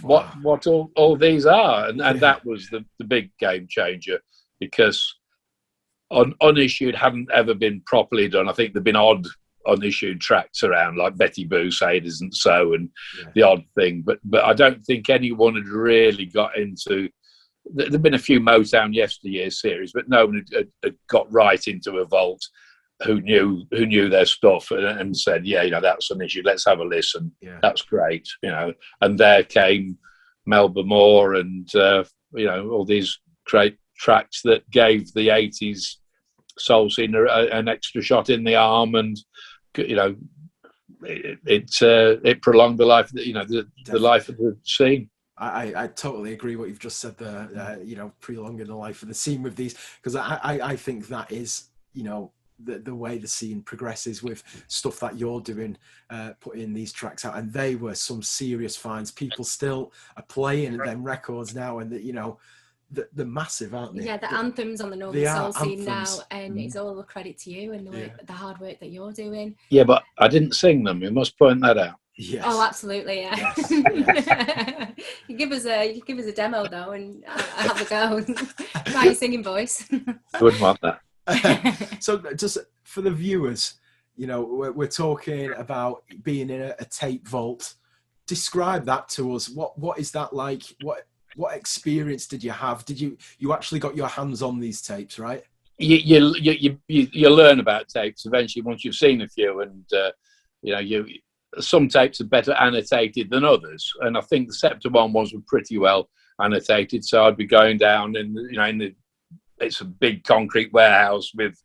what all these are? And that was the big game changer, because unissued hadn't ever been properly done. I think there'd been odd unissued tracks around, like Betty Boo Say It Isn't So and the odd thing, but I don't think anyone had really got into. There'd been a few Motown Yesteryear series, but no one had got right into a vault who knew their stuff and said, that's an issue, let's have a listen. That's great. And there came Melba Moore and all these great tracks that gave the 80s soul scene an extra shot in the arm, and it prolonged the life, the life of the scene. I totally agree what you've just said there. Prolonging the life of the scene with these, because I think that is the way the scene progresses with stuff that you're doing, putting these tracks out, and they were some serious finds. People still are playing them records now, and they're massive, aren't they? Yeah, the anthems on the Northern Soul scene now, and it's all a credit to you and the hard work that you're doing. Yeah, but I didn't sing them. You must point that out. Yes. Oh, absolutely, yeah. Yes. You give us a demo though, and I have a go. Try your singing voice. I wouldn't want that. So, just for the viewers, we're talking about being in a tape vault. Describe that to us. What is that like? What experience did you have? Did you actually got your hands on these tapes, right? You learn about tapes eventually once you've seen a few, and some tapes are better annotated than others, and I think the Scepter one ones were pretty well annotated. So I'd be going down it's a big concrete warehouse with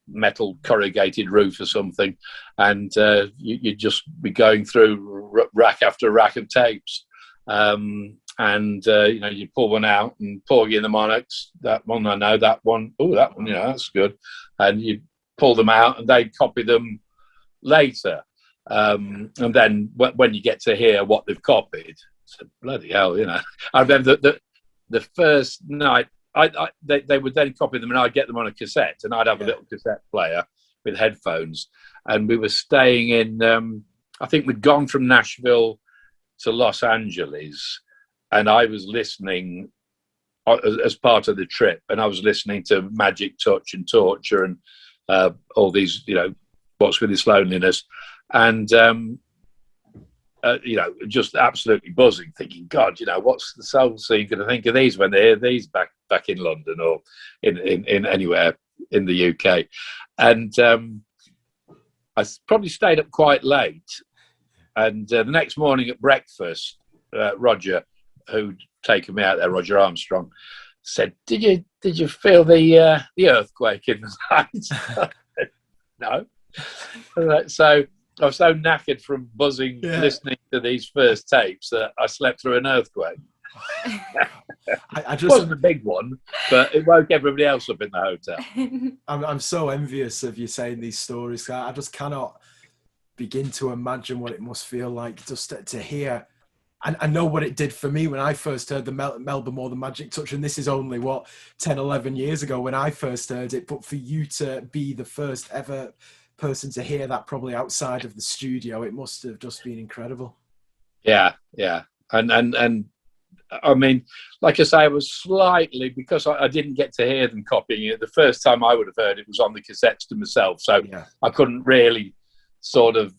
metal corrugated roof or something, and you'd just be going through rack after rack of tapes. You pull one out and Porgy and the Monarchs, that one I know, that one, that's good. And you pull them out and they copy them later. And then when you get to hear what they've copied, so bloody hell, I remember the first night, they would then copy them and I'd get them on a cassette, and I'd have a little cassette player with headphones. And we were staying in, I think we'd gone from Nashville to Los Angeles, and I was listening as part of the trip, and I was listening to Magic Touch and Torture and all these, What's With This Loneliness, and just absolutely buzzing, thinking, God, what's the soul scene going to think of these when they hear these back in London or in anywhere in the UK? And I probably stayed up quite late. And the next morning at breakfast, Roger, who'd taken me out there, Roger Armstrong, said, "Did you feel the earthquake in the night?" No. So I was so knackered from buzzing, listening to these first tapes, that I slept through an earthquake. It wasn't a big one, but it woke everybody else up in the hotel. I'm so envious of you saying these stories. I just cannot begin to imagine what it must feel like just to hear. And I know what it did for me when I first heard the Melba Moore, the Magic Touch, and this is only 10, 11 years ago when I first heard it. But for you to be the first ever person to hear that, probably outside of the studio, it must have just been incredible. Yeah, and I mean, like I say, I was slightly, because I didn't get to hear them copying it. The first time I would have heard it was on the cassettes to myself, so I couldn't really sort of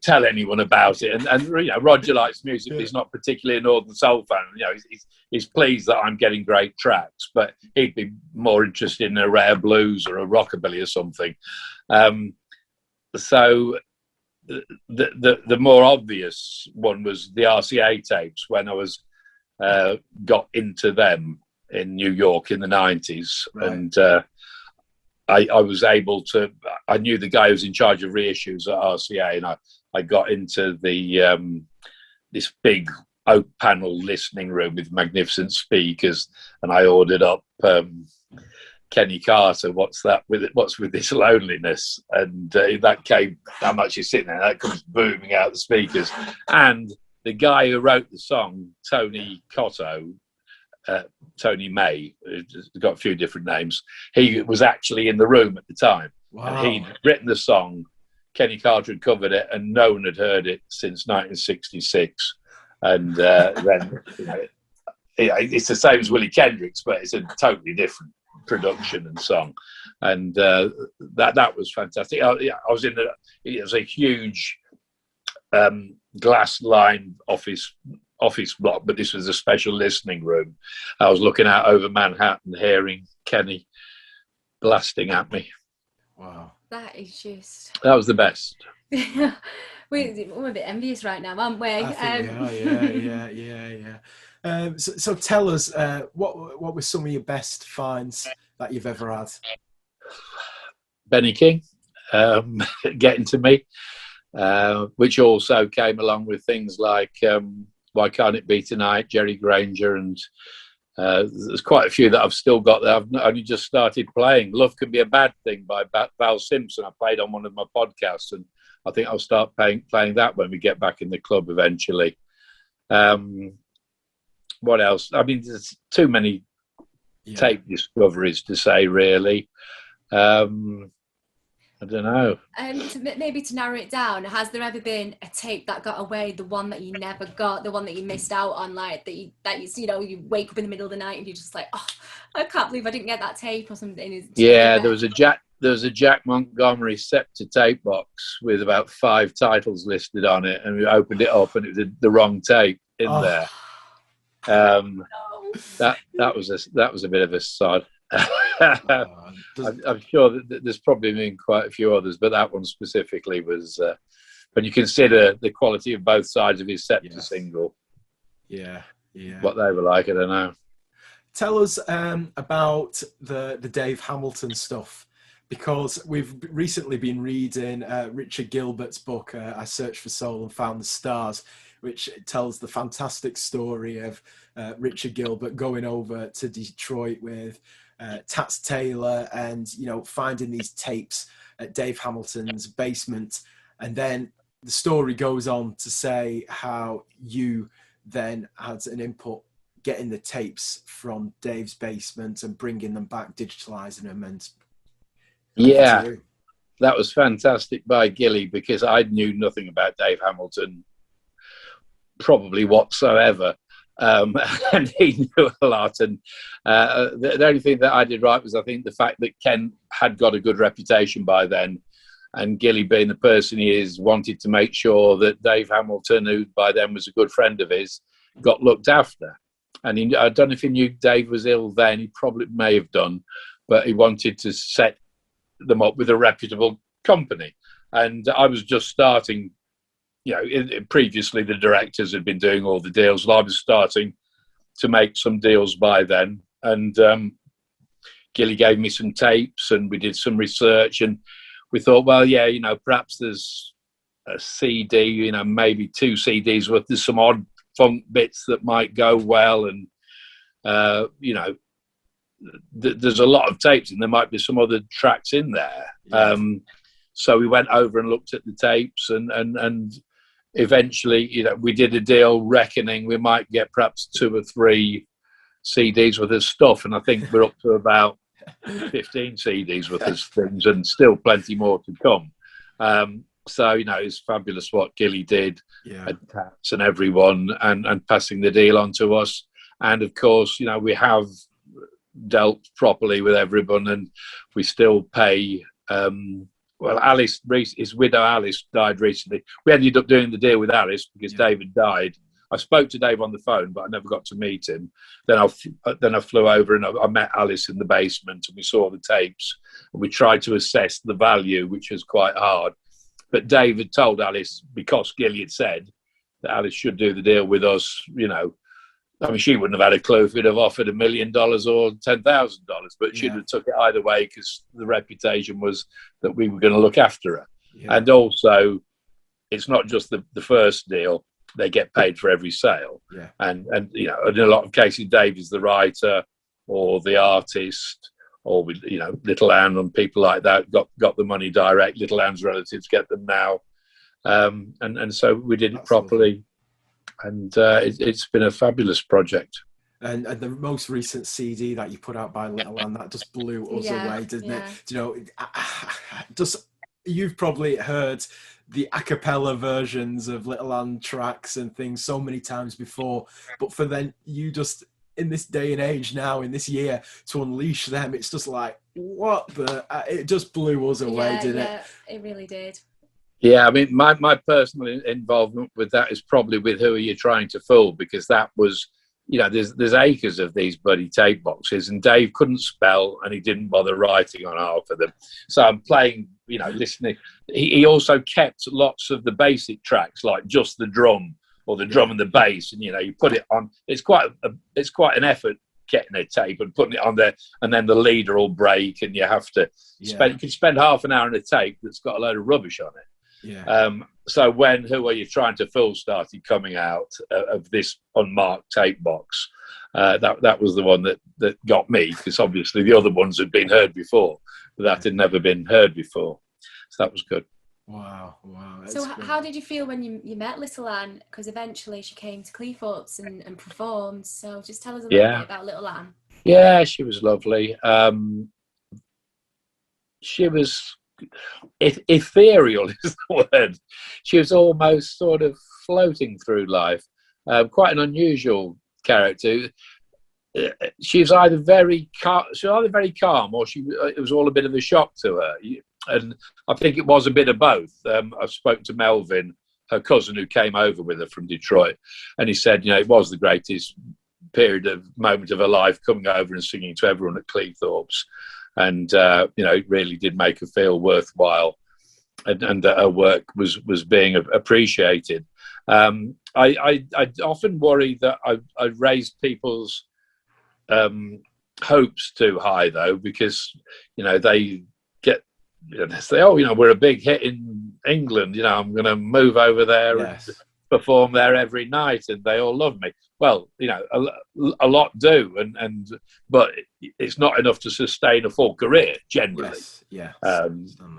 tell anyone about it. And Roger likes music, but he's not particularly a Northern Soul fan. He's pleased that I'm getting great tracks, but he'd be more interested in a rare blues or a rockabilly or something. So the more obvious one was the RCA tapes, when I was got into them in New York in the 90s. Right. And I was able to, I knew the guy who was in charge of reissues at RCA, and I got into the this big oak panel listening room with magnificent speakers, and I ordered up Kenny Carter, what's with this loneliness? And that came, I'm actually sitting there, that comes booming out the speakers. And the guy who wrote the song, Tony Cotto, Tony May, who's got a few different names, he was actually in the room at the time. Wow. And he'd written the song, Kenny Carter had covered it, and no one had heard it since 1966. And then, it's the same as Willie Kendrick's, but it's a totally different production and song, and that was fantastic. I was in it was a huge glass-lined office block, but this was a special listening room. I was looking out over Manhattan, hearing Kenny blasting at me. Wow, that was the best. We're a bit envious right now, aren't we? Yeah. So tell us, what were some of your best finds that you've ever had? Benny King, getting to me, which also came along with things like Why Can't It Be Tonight, Jerry Granger, and there's quite a few that I've still got that I've only just started playing. Love Can Be a Bad Thing by Val Simpson. I played on one of my podcasts, and I think I'll start playing that when we get back in the club eventually. What else? I mean, there's too many tape discoveries to say, really. I don't know. Maybe to narrow it down, has there ever been a tape that got away, the one that you never got, the one that you missed out on, like you wake up in the middle of the night and you're just like, oh, I can't believe I didn't get that tape or something? Yeah, there was a Jack Montgomery Scepter tape box with about 5 titles listed on it, and we opened it up and it was the wrong tape in there. That was a bit of a sod. I'm sure that there's probably been quite a few others, but that one specifically was when you consider the quality of both sides of his Scepter single. What they were like, I don't know. Tell us about the Dave Hamilton stuff, because we've recently been reading Richard Gilbert's book, I Searched for Soul and Found the Stars, which tells the fantastic story of Richard Gilbert going over to Detroit with Tats Taylor and, finding these tapes at Dave Hamilton's basement. And then the story goes on to say how you then had an input getting the tapes from Dave's basement and bringing them back, digitalizing them. And that was fantastic by Gilly, because I knew nothing about Dave Hamilton probably whatsoever, and he knew a lot. And the only thing that I did right was, I think, the fact that Ken had got a good reputation by then, and Gilly, being the person he is, wanted to make sure that Dave Hamilton, who by then was a good friend of his, got looked after. And I don't know if he knew Dave was ill then, he probably may have done, but he wanted to set them up with a reputable company. And I was just starting, previously the directors had been doing all the deals, and I was starting to make some deals by then. And Gilly gave me some tapes, and we did some research, and we thought, well, perhaps there's a CD, maybe 2 CDs worth. There's some odd funk bits that might go well, and there's a lot of tapes, and there might be some other tracks in there. So we went over and looked at the tapes, and eventually, we did a deal reckoning we might get perhaps 2 or 3 CDs worth of stuff, and I think we're up to about 15 CDs worth of things, and still plenty more to come. So, it's fabulous what Gilly did, and Tats and everyone, and passing the deal on to us. And of course, we have dealt properly with everyone, and we still pay. Alice, his widow Alice, died recently. We ended up doing the deal with Alice because David died. I spoke to Dave on the phone, but I never got to meet him. Then I flew over and I met Alice in the basement, and we saw the tapes, and we tried to assess the value, which was quite hard. But David told Alice, because Gilly had said that Alice should do the deal with us, she wouldn't have had a clue if we'd have offered $1 million or $10,000, but she'd have took it either way, because the reputation was that we were going to look after her. And also, it's not just the first deal. They get paid for every sale. And in a lot of cases, Dave is the writer or the artist or with, you know, Little Anne and people like that got the money direct. Little Anne's relatives get them now, and so we did it properly, and it's been a fabulous project. And the most recent CD that you put out by Little Anne, that just blew us away, didn't it? Do you know, just, you've probably heard the a cappella versions of Little Anne tracks and things so many times before, but for then you just, in this day and age now, in this year, to unleash them, it's just like, what the, it just blew us away, didn't it? Yeah, it really did. Yeah, I mean, my personal involvement with that is probably with Who Are You Trying to Fool, because that was, you know, there's acres of these bloody tape boxes, and Dave couldn't spell, and he didn't bother writing on half of them. So I'm playing, you know, listening. He also kept lots of the basic tracks, like just the drum or the drum and the bass, and, you know, you put it on. It's quite an effort getting a tape and putting it on there, and then the leader will break, and you have to spend. You can spend half an hour on a tape that's got a load of rubbish on it. Yeah. So when Who Are You Trying to Fool started coming out of this unmarked tape box, that was the one that got me, because obviously the other ones had been heard before, but that had never been heard before. So that was good. Wow. So how did you feel when you met Little Anne? Because eventually she came to Cleethorpes and performed. So just tell us a little bit about Little Anne. Yeah, she was lovely. She was ethereal is the word. She was almost sort of floating through life. Quite an unusual character. She was either very calm, or it was all a bit of a shock to her. And I think it was a bit of both. I spoke to Melvin, her cousin, who came over with her from Detroit, and he said, you know, it was the greatest moment of her life, coming over and singing to everyone at Cleethorpes. And you know, it really did make her feel worthwhile, and that her work was being appreciated. I often worry that I raised people's hopes too high, though, because, you know, they say, oh, you know, we're a big hit in England, you know, I'm going to move over there and perform there every night, and they all love me. Well, you know, a lot do, but it's not enough to sustain a full career generally. Yes.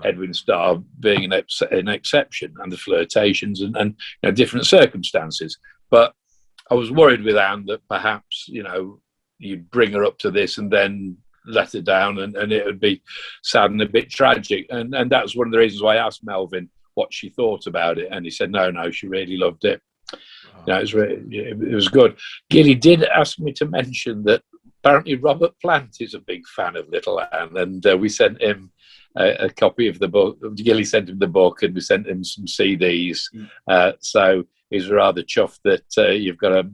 Edwin Starr being an exception, and the Flirtations and you know, different circumstances. But I was worried with Anne that perhaps, you know, you'd bring her up to this and then let her down, and it would be sad and a bit tragic. And that's one of the reasons why I asked Melvin what she thought about it, and he said no, she really loved it. You know, it was good. Gilly did ask me to mention that apparently Robert Plant is a big fan of Little Anne, and we sent him a copy of the book. Gilly sent him the book, and we sent him some CDs. So he's rather chuffed that you've got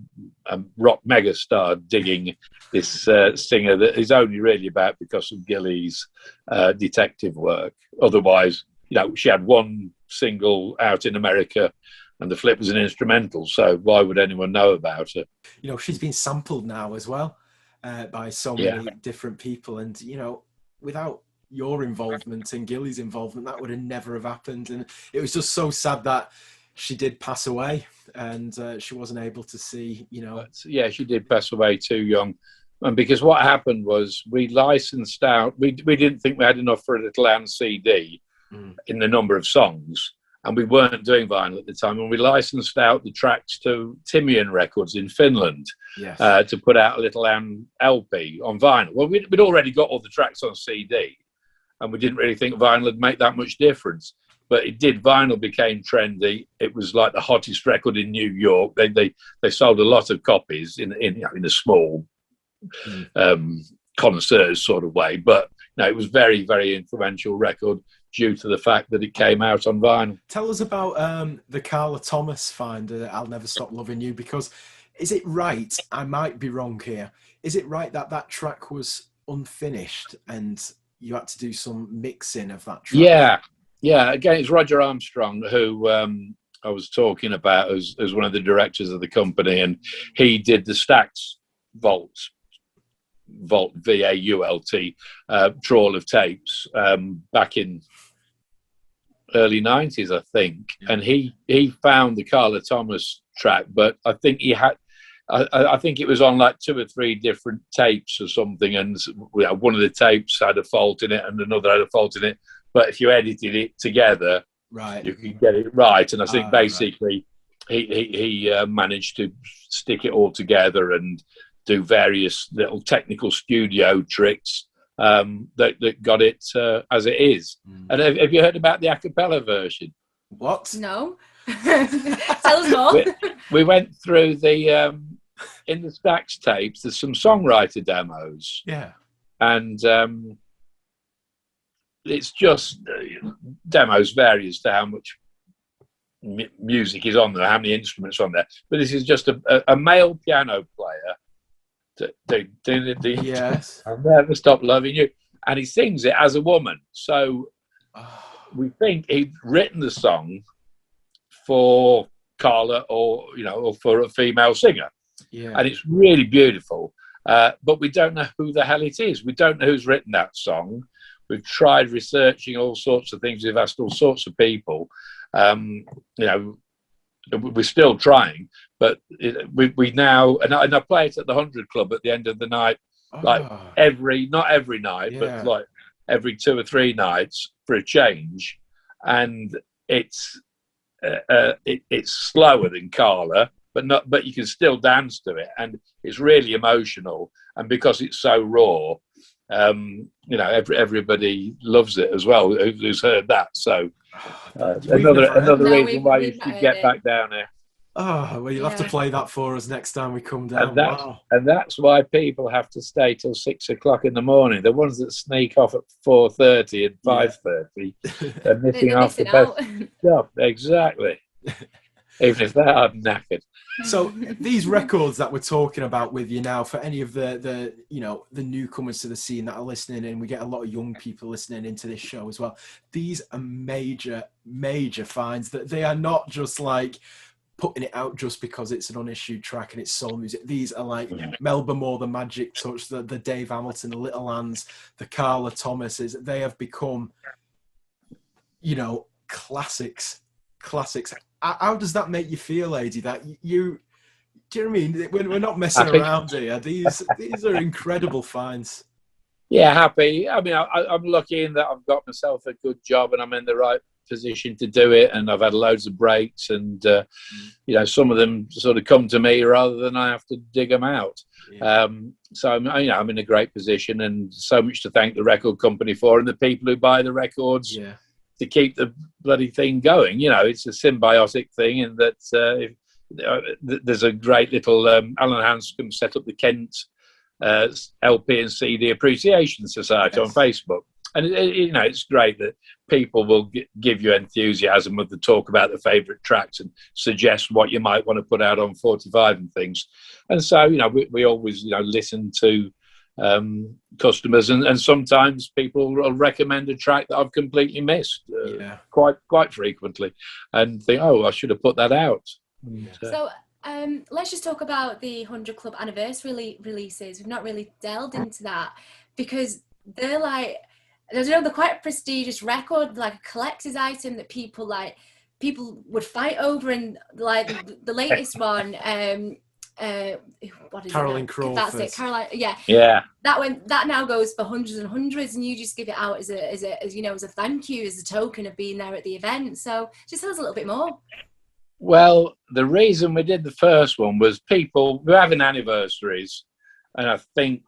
a rock megastar digging this singer that is only really about because of Gilly's detective work. Otherwise, you know, she had one single out in America, and the flip was an instrumental, so why would anyone know about her? You know, she's been sampled now as well by so many different people, and, you know, without your involvement and Gilly's involvement, that would have never have happened. And it was just so sad that she did pass away, and she wasn't able to see, you know. Yeah, she did pass away too young. And because what happened was we licensed out, we didn't think we had enough for a Little Anne CD in the number of songs. And we weren't doing vinyl at the time, and we licensed out the tracks to Timian Records in Finland to put out a Little Anne LP on vinyl. Well, we'd already got all the tracks on CD, and we didn't really think vinyl would make that much difference. But it did. Vinyl became trendy. It was like the hottest record in New York. They sold a lot of copies in a small connoisseurs sort of way. But no, it was very, very influential record, due to the fact that it came out on vinyl. Tell us about the Carla Thomas find, I'll Never Stop Loving You, because is it right, I might be wrong here, is it right that track was unfinished and you had to do some mixing of that track? Yeah. Again, it's Roger Armstrong, who I was talking about as one of the directors of the company, and he did the Stax Vault VAULT trawl of tapes back in early 90s, I think, and he found the Carla Thomas track, but I think I think it was on like 2 or 3 different tapes or something, and one of the tapes had a fault in it and another had a fault in it. But if you edited it together, right, you could get it right. And I think basically right. he managed to stick it all together and do various little technical studio tricks that got it as it is. And have you heard about the a cappella version? What? No. Tell us more. We went through the in the Stax tapes. There's some songwriter demos. Yeah. And it's just demos vary as to how much music is on there, how many instruments on there. But this is just a male piano player. Yes. I'll never stop loving you, and he sings it as a woman. So we think he'd written the song for Carla, or for a female singer. Yeah. And it's really beautiful. But we don't know who the hell it is. We don't know who's written that song. We've tried researching all sorts of things. We've asked all sorts of people. We're still trying, but we now, and I play it at the 100 Club at the end of the night, like not every night, but like every 2 or 3 nights for a change. And it's slower than Carla, but you can still dance to it, and it's really emotional. And because it's so raw, everybody loves it as well who's heard that. So another reason why you should get back down there. Oh, well, you'll have to play that for us next time we come down. And that's why people have to stay till 6 o'clock in the morning. The ones that sneak off at 4:30 and 5:30 are missing off the best stuff. Exactly. Even if they are knackered. So these records that we're talking about with you now, for any of the newcomers to the scene that are listening in, we get a lot of young people listening into this show as well. These are major finds. That they are not just like putting it out just because it's an unissued track and it's soul music. These are like Melba Moore, the Magic Touch, the Dave Hamilton, the Little Hands, the Carla Thomases. They have become, classics. How does that make you feel, Adi? That do you know what I mean? We're not messing around here. These are incredible finds. Yeah, happy. I mean, I'm lucky in that I've got myself a good job and I'm in the right position to do it, and I've had loads of breaks, and some of them sort of come to me rather than I have to dig them out. So I'm in a great position, and so much to thank the record company for, and the people who buy the records to keep the bloody thing going. It's a symbiotic thing, and that there's a great little Alan Hanscom set up the Kent LP and CD Appreciation Society on Facebook. And it's great that people will give you enthusiasm with the talk about the favourite tracks and suggest what you might want to put out on 45 and things. And so we always listen to customers, and sometimes people will recommend a track that I've completely missed quite frequently, and think, I should have put that out. So let's just talk about the 100 Club anniversary releases. We've not really delved into that because they're like, I don't know, they're quite a prestigious record, like a collector's item that people would fight over. And like the latest one, what is Caroline it? Crawford. That's it, Caroline. Yeah. That now goes for hundreds and hundreds, and you just give it out as a thank you, as a token of being there at the event. So just tell us a little bit more. Well, the reason we did the first one was people were having anniversaries, and I think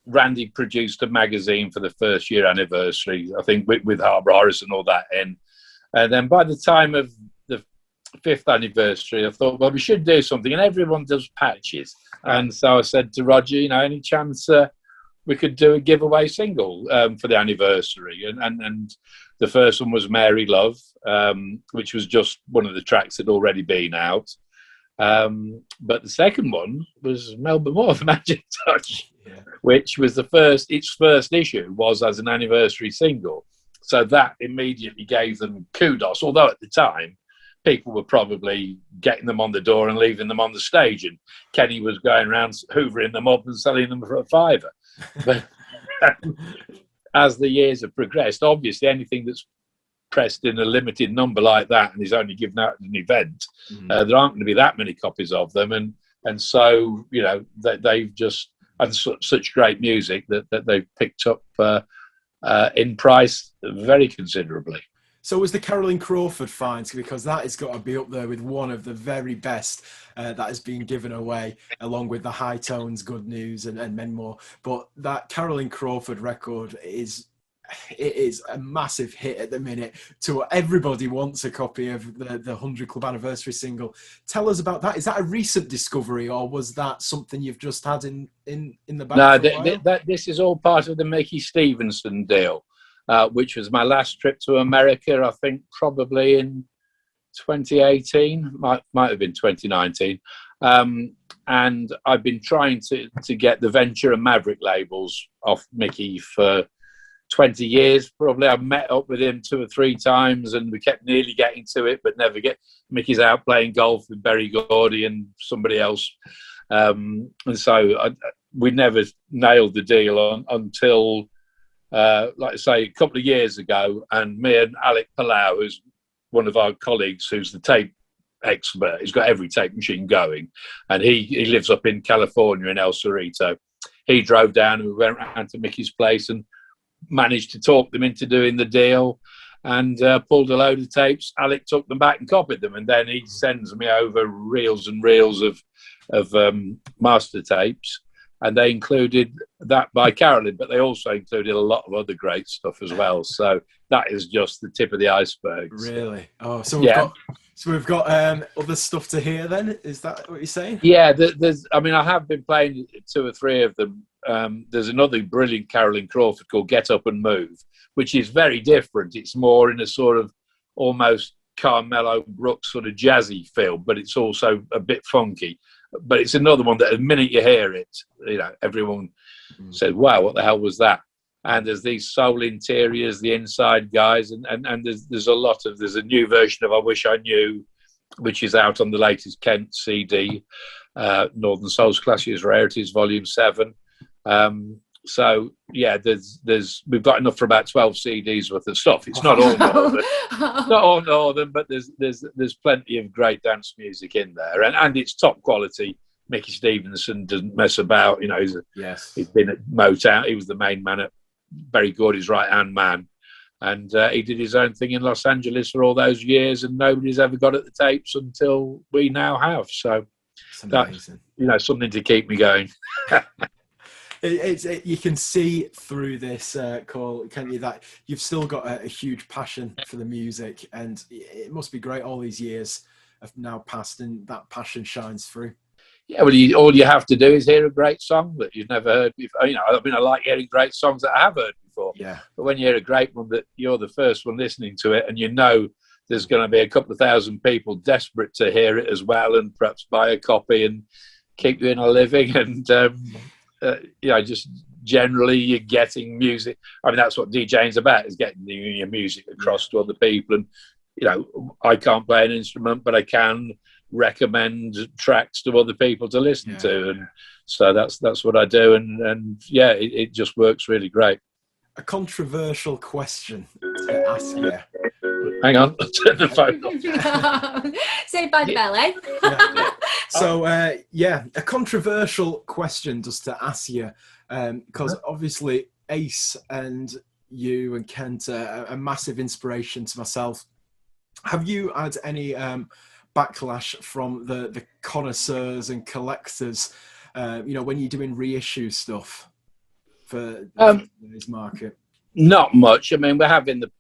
Randy produced a magazine for the first year anniversary, I think with Horus and all that in. And then by the time of the 5th anniversary, I thought, well, we should do something. And everyone does patches. And so I said to Roger, any chance we could do a giveaway single for the anniversary? And the first one was Mary Love, which was just one of the tracks that had already been out. But the second one was Melba Moore, The Magic Touch, which was its first issue was as an anniversary single. So that immediately gave them kudos, although at the time people were probably getting them on the door and leaving them on the stage, and Kenny was going around hoovering them up and selling them for $5. But as the years have progressed, obviously anything that's pressed in a limited number like that and is only given out at an event, there aren't going to be that many copies of them, and and so they've just had such great music that they've picked up in price very considerably. So was the Carolyn Crawford finds, because that has got to be up there with one of the very best that has been given away, along with the High Tones, Good News, and many more. But that Carolyn Crawford record is a massive hit at the minute. To everybody wants a copy of the 100 Club Anniversary single. Tell us about that. Is that a recent discovery, or was that something you've just had in the bag? No, this is all part of the Mickey Stevenson deal. Which was my last trip to America, I think probably in 2018, might have been 2019. And I've been trying to get the Venture and Maverick labels off Mickey for 20 years, probably. I've met up with him 2 or 3 times and we kept nearly getting to it, but never get. Mickey's out playing golf with Berry Gordy and somebody else. And so we never nailed the deal until... like I say, a couple of years ago, and me and Alec Palau, who's one of our colleagues, who's the tape expert, he's got every tape machine going, and he lives up in California in El Cerrito. He drove down and we went round to Mickey's place and managed to talk them into doing the deal, and pulled a load of tapes. Alec took them back and copied them, and then he sends me over reels and reels of master tapes. And they included that by Carolyn, but they also included a lot of other great stuff as well. So that is just the tip of the iceberg. Really? Oh, so we've got other stuff to hear then? Is that what you're saying? Yeah, I have been playing 2 or 3 of them. There's another brilliant Carolyn Crawford called Get Up and Move, which is very different. It's more in a sort of almost Carmelo Brooks sort of jazzy feel, but it's also a bit funky. But it's another one that the minute you hear it, everyone says, wow, what the hell was that? And there's these soul interiors, the inside guys, and there's a new version of I Wish I Knew, which is out on the latest Kent CD, Northern Souls Classics Rarities Volume 7. So yeah, we've got enough for about 12 CDs worth of stuff. It's not all Northern, not all Northern, but there's plenty of great dance music in there, and it's top quality. Mickey Stevenson doesn't mess about. He's been at Motown. He was the main man at Berry Gordy's right hand man, and he did his own thing in Los Angeles for all those years, and nobody's ever got at the tapes until we now have. So that's something to keep me going. You can see through this call, can't you, that you've still got a huge passion for the music, and it must be great all these years have now passed and that passion shines through. Yeah, well, all you have to do is hear a great song that you've never heard before. I like hearing great songs that I have heard before. Yeah. But when you hear a great one that you're the first one listening to it, and there's going to be a couple of thousand people desperate to hear it as well, and perhaps buy a copy and keep doing a living, and just generally you're getting music. That's what DJing's about, is getting your music across to other people. And I can't play an instrument, but I can recommend tracks to other people to listen to, and so that's what I do, and it just works really great. A controversial question to ask you. Hang on, I'll turn the phone off. Say bye to Belly. So a controversial question just to ask you, because obviously Ace and you and Kent are a massive inspiration to myself. Have you had any backlash from the connoisseurs and collectors, when you're doing reissue stuff for this market? Not much. We have in the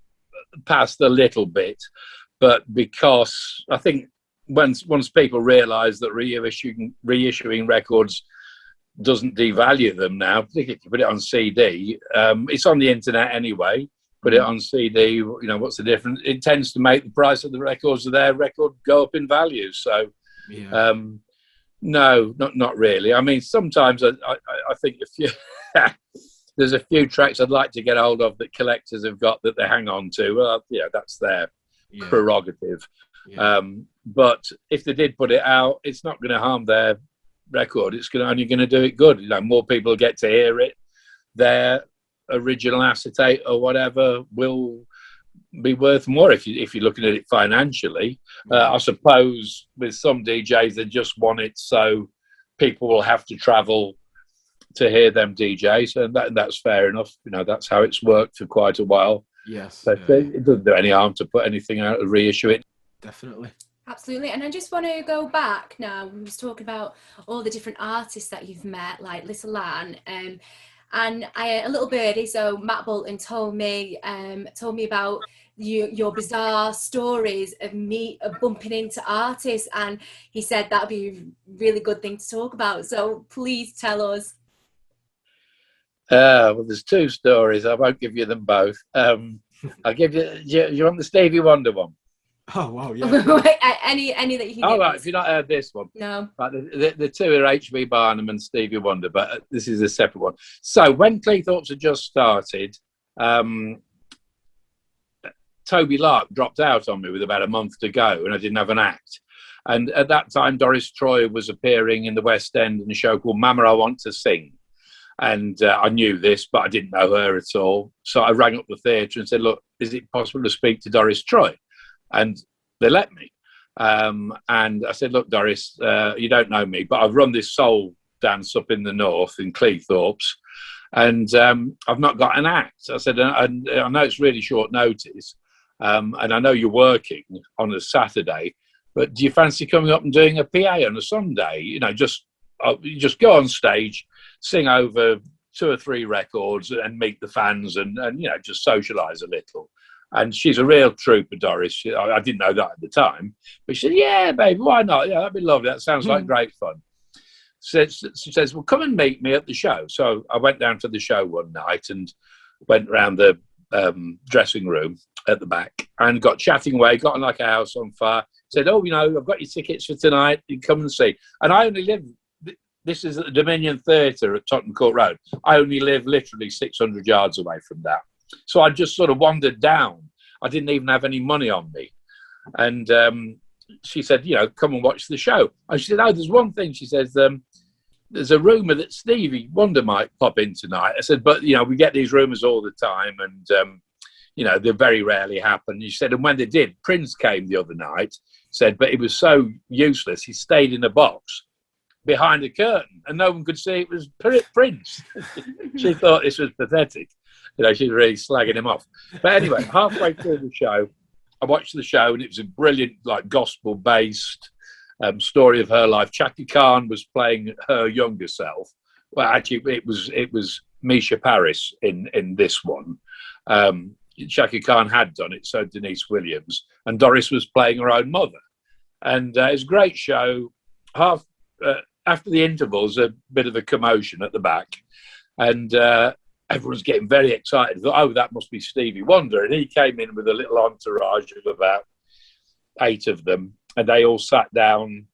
past a little bit, but because I think once people realise that reissuing records doesn't devalue them now, particularly if you put it on CD, it's on the internet anyway. Put it on CD, what's the difference? It tends to make the price of the records of their record go up in value. So, no, not really. Sometimes I think there's a few tracks I'd like to get hold of that collectors have got that they hang on to. Well, that's their prerogative. Yeah. But if they did put it out, it's not going to harm their record. It's only going to do it good. More people get to hear it. Their original acetate or whatever will be worth more if you're looking at it financially. I suppose with some DJs they just want it so people will have to travel to hear them DJs, and that's fair enough. That's how it's worked for quite a while. Yes. But it doesn't do any harm to put anything out and reissue it. Definitely. Absolutely. And I just want to go back now. We was talking about all the different artists that you've met, like Little Ann, and a little birdie, so Matt Bolton told me about your bizarre stories of bumping into artists, and he said that'd be a really good thing to talk about. So please tell us. Well, there's two stories. I won't give you them both. I'll give you. You want the Stevie Wonder one? Oh wow, yeah. any that you can. Oh right, if you've not heard this one, no. But the two are H.V. Barnum and Stevie Wonder, but this is a separate one. So when Cleethorpes had just started, Toby Lark dropped out on me with about a month to go, and I didn't have an act. And at that time, Doris Troy was appearing in the West End in a show called Mama, I Want to Sing. And I knew this, but I didn't know her at all. So I rang up the theatre and said, look, is it possible to speak to Doris Troy? And they let me. And I said, look, Doris, you don't know me, but I've run this soul dance up in the north in Cleethorpes, and I've not got an act. I said, and I know it's really short notice, and I know you're working on a Saturday, but do you fancy coming up and doing a PA on a Sunday? Just go on stage, sing over 2 or 3 records and meet the fans and just socialise a little. And she's a real trooper, Doris. I didn't know that at the time. But she said, yeah, baby, why not? Yeah, that'd be lovely. That sounds like great fun. She says, well, come and meet me at the show. So I went down to the show one night and went around the dressing room at the back and got chatting away, got on like a house on fire. Said, oh, I've got your tickets for tonight. You come and see. And I only live... This is at the Dominion Theatre at Tottenham Court Road. I only live literally 600 yards away from that. So I just sort of wandered down. I didn't even have any money on me. And she said, come and watch the show. And she said, oh, there's one thing. She says, there's a rumour that Stevie Wonder might pop in tonight. I said, but, we get these rumours all the time and, they very rarely happen. She said, and when they did, Prince came the other night, said, but it was so useless. He stayed in a box behind a curtain and no one could see it was Prince. She thought this was pathetic. She's really slagging him off. But anyway, halfway through the show, I watched the show and it was a brilliant, gospel-based story of her life. Chaka Khan was playing her younger self. Well, actually, it was Misha Paris in this one. Chaka Khan had done it, so Denise Williams. And Doris was playing her own mother. And it was a great show. After the intervals, a bit of a commotion at the back. And... everyone's getting very excited. Thought, oh, that must be Stevie Wonder. And he came in with a little entourage of about 8 of them. And they all sat down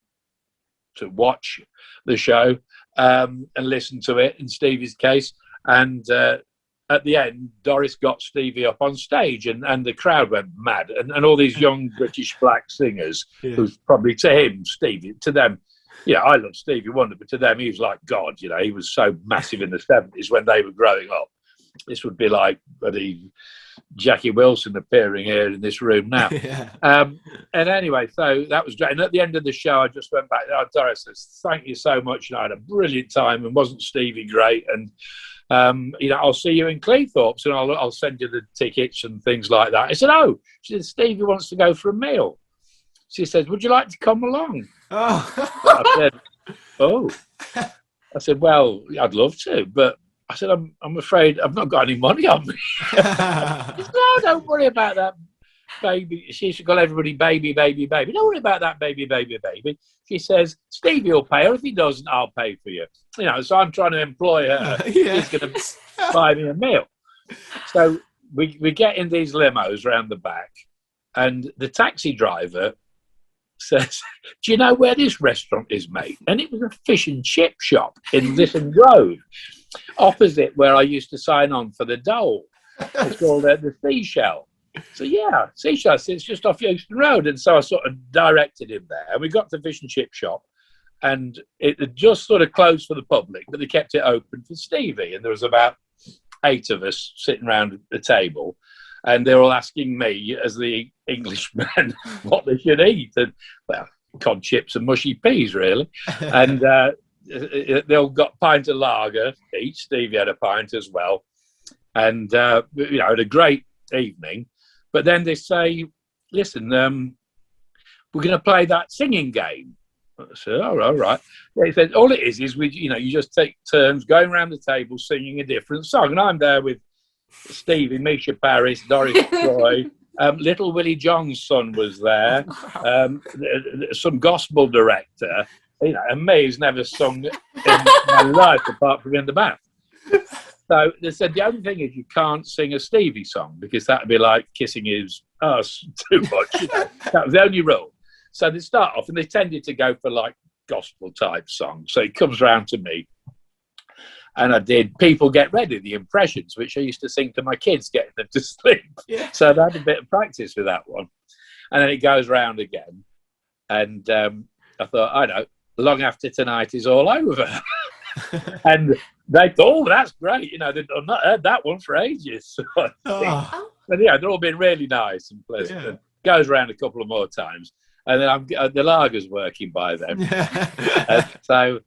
to watch the show and listen to it, in Stevie's case. And at the end, Doris got Stevie up on stage and the crowd went mad. And all these young British black singers, who's probably to him, Stevie, to them, I love Stevie Wonder, but to them, he was like God. He was so massive in the 70s when they were growing up. This would be like Jackie Wilson appearing here in this room now. And anyway, so that was great. And at the end of the show, I just went back. Oh, Doris says, thank you so much. I had a brilliant time. And wasn't Stevie great? And, I'll see you in Cleethorpes and I'll send you the tickets and things like that. I said, oh, she said, Stevie wants to go for a meal. She says, would you like to come along? Oh. I said, oh. I said, well, I'd love to, but I said, I'm afraid I've not got any money on me. She said, no, don't worry about that, baby. She should call everybody baby, baby, baby. Don't worry about that, baby, baby, baby. She says, Stevie will pay, or if he doesn't, I'll pay for you. So I'm trying to employ her. She's going to buy me a meal. So we get in these limos around the back, and the taxi driver says, do you know where this restaurant is, mate? And it was a fish and chip shop in Lytton Grove, opposite where I used to sign on for the Dole. It's called the Seashell. So yeah, Seashell, it's just off Euston Road. And so I sort of directed him there. And we got to the fish and chip shop, and it had just sort of closed for the public, but they kept it open for Stevie. And there was about 8 of us sitting around the table. And they're all asking me, as the Englishman, what they should eat. And, well, cod chips and mushy peas, really. And they all got a pint of lager each. Stevie had a pint as well. And, had a great evening. But then they say, listen, we're going to play that singing game. I said, all right. They said, all it is you just take turns going around the table singing a different song. And I'm there with Stevie, Misha Paris, Doris Troy. Little Willie John's son was there. Some gospel director. And me, who's never sung in my life apart from in the bath. So they said the only thing is you can't sing a Stevie song because that would be like kissing his ass too much. That was the only rule. So they start off and they tended to go for like gospel type songs. So it comes round to me. And I did People Get Ready, the impressions, which I used to sing to my kids, getting them to sleep. Yeah. So I had a bit of practice with that one. And then it goes round again. And I thought, I know, Long After Tonight Is All Over. And they thought, oh, that's great. I've not heard that one for ages. But yeah, they're all been really nice and pleasant. Yeah. It goes around a couple of more times. And then the lager's working by then. So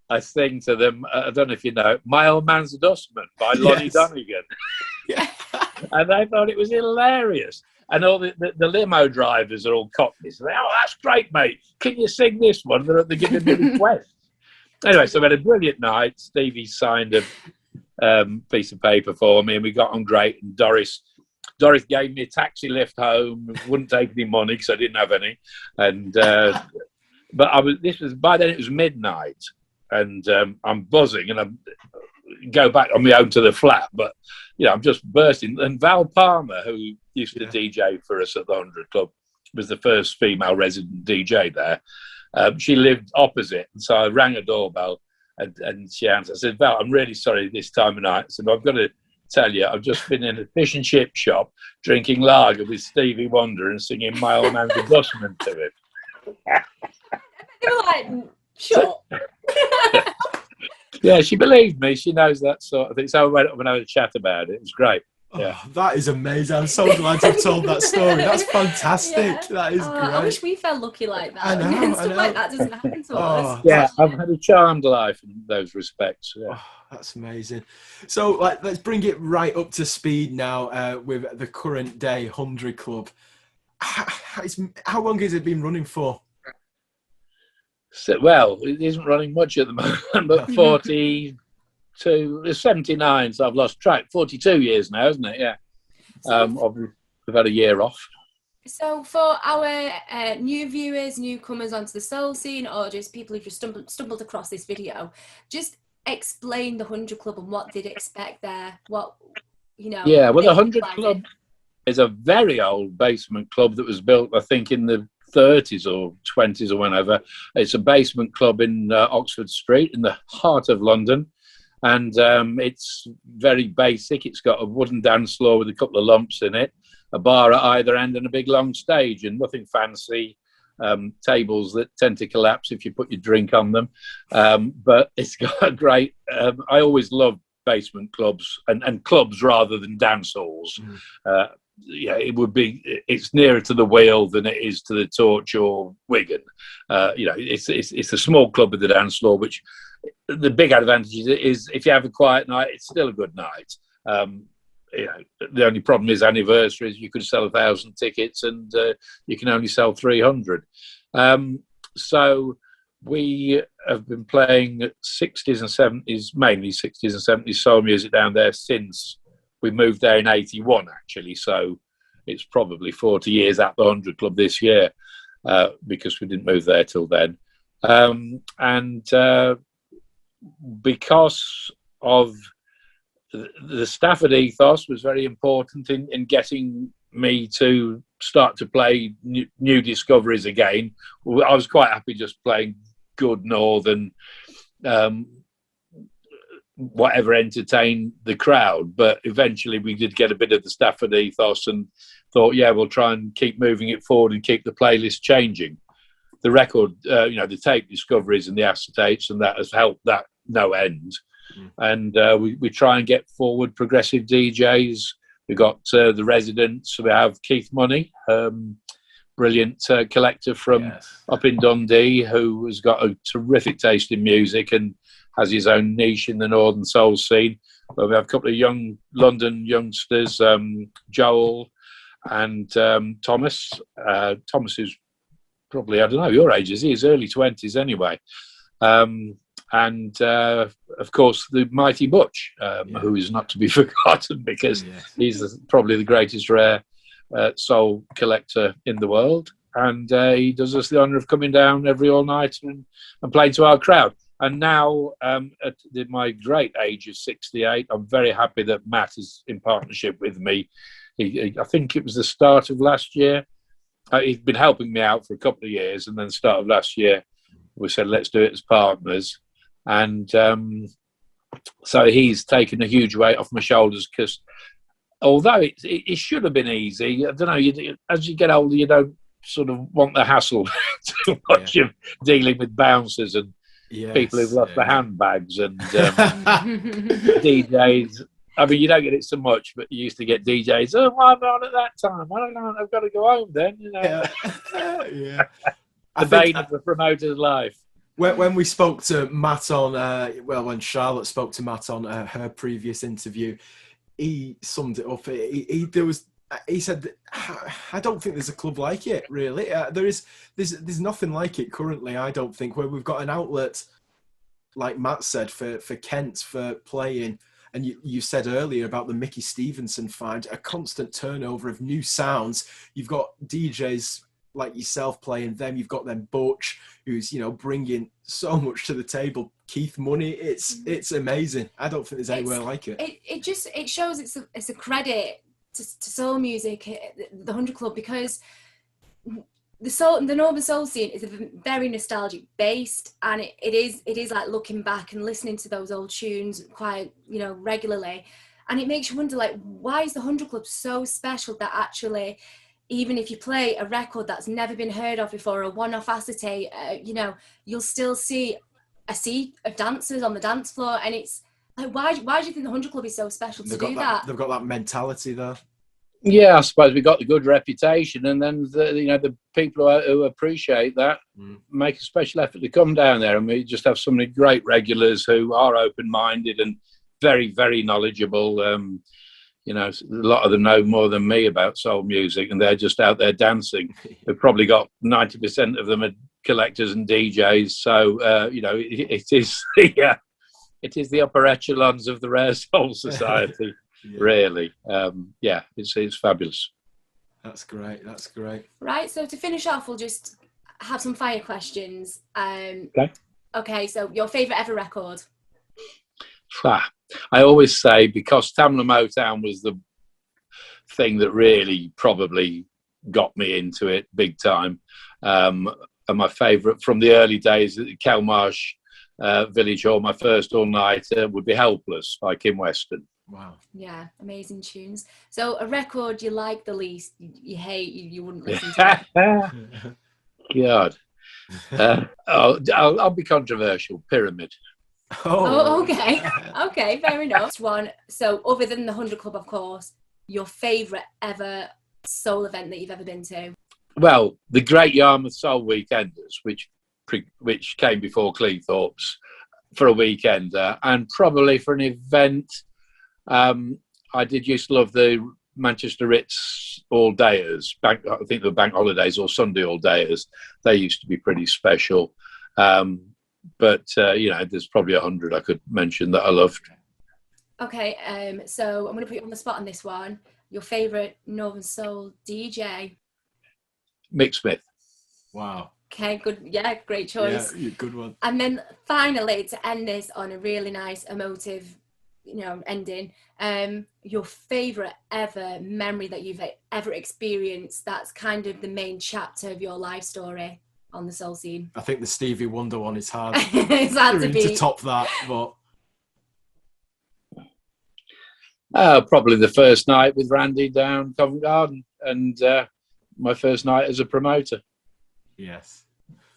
I sing to them, I don't know if you know, My Old Man's a Dustman by Lonnie Donegan. Yeah. And they thought it was hilarious. And all the limo drivers are all cockneys. They, oh, that's great, mate. Can you sing this one? They're giving me requests. Anyway, so we had a brilliant night. Stevie signed a piece of paper for me, and we got on great. And Doris gave me a taxi lift home. Wouldn't take any money because I didn't have any. And but by then it was midnight, and I'm buzzing, and I go back on my own to the flat. But I'm just bursting. And Val Palmer, who used to DJ for us at the 100 Club, was the first female resident DJ there. She lived opposite, and so I rang her doorbell, and she answered. I said, Val, I'm really sorry this time of night. I said, I've got to tell you, I've just been in a fish and chip shop drinking lager with Stevie Wonder and singing My Old Man's a Dustman to him. They were like, sure. Yeah, she believed me. She knows that sort of thing. So I went up and had a chat about it. It was great. Yeah. Oh, that is amazing. I'm so glad you've told that story. That's fantastic. Yeah. That is great. I wish we felt lucky like that. I know. Stuff like that doesn't happen to us. Yeah, I've had a charmed life in those respects. Yeah. Oh, that's amazing. So let's bring it right up to speed now with the current day 100 Club. How long has it been running for? So, well, it isn't running much at the moment, but 79, so I've lost track. 42 years now, isn't it? Yeah. We've had a year off. So for our new viewers, newcomers onto the soul scene, or just people who just stumbled across this video, just explain the 100 Club and what they'd expect there. Yeah, well, the 100 Club is a very old basement club that was built, I think, in the 30s or 20s or whenever. It's a basement club in Oxford Street in the heart of London. And it's very basic. It's got a wooden dance floor with a couple of lumps in it, a bar at either end and a big long stage, and nothing fancy. Tables that tend to collapse if you put your drink on them. But it's got a great... I always love basement clubs and clubs rather than dance halls. It's nearer to the Wheel than it is to the Torch or Wigan. It's a small club with the dance floor, which the big advantage is if you have a quiet night, it's still a good night. The only problem is anniversaries. You could sell 1,000 tickets and you can only sell 300. So we have been playing 60s and 70s, mainly 60s and 70s soul music down there since we moved there in 81, actually. So it's probably 40 years at the 100 Club this year because we didn't move there till then. Because of the Stafford ethos was very important in getting me to start to play new discoveries again. I was quite happy just playing good northern, whatever entertained the crowd. But eventually we did get a bit of the Stafford ethos and thought, yeah, we'll try and keep moving it forward and keep the playlist changing. The record, the tape discoveries and the acetates, and that has helped that no end. And we try and get forward progressive DJs. We've got the Residents. We have Keith Money, brilliant collector from up in Dundee, who has got a terrific taste in music and has his own niche in the Northern Soul scene. But we have a couple of young London youngsters, Joel and Thomas. Thomas is probably, I don't know, your age is he? He's early 20s anyway. And of course, the mighty Butch, who is not to be forgotten because he's probably the greatest rare soul collector in the world. And he does us the honour of coming down every all-nighter and playing to our crowd. And now, at my great age of 68, I'm very happy that Matt is in partnership with me. I think it was the start of last year. He'd been helping me out for a couple of years, and then the start of last year, we said, let's do it as partners. And so he's taken a huge weight off my shoulders because although it should have been easy, I don't know, as you get older, you don't sort of want the hassle too much of dealing with bouncers and people who've lost their handbags and DJs. I mean, you don't get it so much, but you used to get DJs. Oh, why am I on at that time? I don't know. I've got to go home then. You know. The bane of the promoter's life. When we spoke to Matt on, when Charlotte spoke to Matt on her previous interview, he summed it up. He said, I don't think there's a club like it, really. There's nothing like it currently, I don't think, where we've got an outlet, like Matt said, for Kent, for playing. And you said earlier about the Mickey Stevenson find, a constant turnover of new sounds. You've got DJs like yourself playing them. You've got them Butch, who's, bringing so much to the table. Keith Money, it's amazing. I don't think there's anywhere like it. It shows it's a credit to soul music, the 100 Club, because the Northern Soul scene is very nostalgic based, and it is like looking back and listening to those old tunes quite regularly, and it makes you wonder, like, why is the 100 Club so special that actually, even if you play a record that's never been heard of before, a one-off acetate, you'll still see a sea of dancers on the dance floor, and it's like, why do you think the 100 Club is so special to do that? They've got that mentality there. Yeah, I suppose we got the good reputation, and then the people who appreciate that make a special effort to come down there, and we just have so many great regulars who are open-minded and very, very knowledgeable. A lot of them know more than me about soul music, and they're just out there dancing. We've probably got 90% of them are collectors and DJs, so it is the upper echelons of the Rare Soul Society. Really, it's fabulous. That's great. Right, so to finish off, we'll just have some fire questions. Okay, so your favourite ever record? I always say, because Tamla Motown was the thing that really probably got me into it big time, and my favourite from the early days at the Kelmarsh Village Hall, my first all-nighter, would be Helpless by Kim Weston. Wow. Yeah, amazing tunes. So a record you like the least, you hate, you wouldn't listen to. God. I'll be controversial. Pyramid. Oh, okay. Okay, fair enough. Next one. So other than the 100 Club, of course, your favourite ever soul event that you've ever been to? Well, the Great Yarmouth Soul Weekenders, which came before Cleethorpes for a weekender, and probably for an event. I did used to love the Manchester Ritz all-dayers. I think they were bank holidays or Sunday all-dayers. They used to be pretty special. But there's probably 100 I could mention that I loved. Okay, so I'm going to put you on the spot on this one. Your favourite Northern Soul DJ? Mick Smith. Wow. Okay, good. Yeah, great choice. Yeah, good one. And then finally, to end this on a really nice, emotive ending, your favourite ever memory that you've ever experienced, that's kind of the main chapter of your life story on the soul scene? I think the Stevie Wonder one is hard, it's hard to top that, but probably the first night with Randy down Covent Garden, and my first night as a promoter. Yes.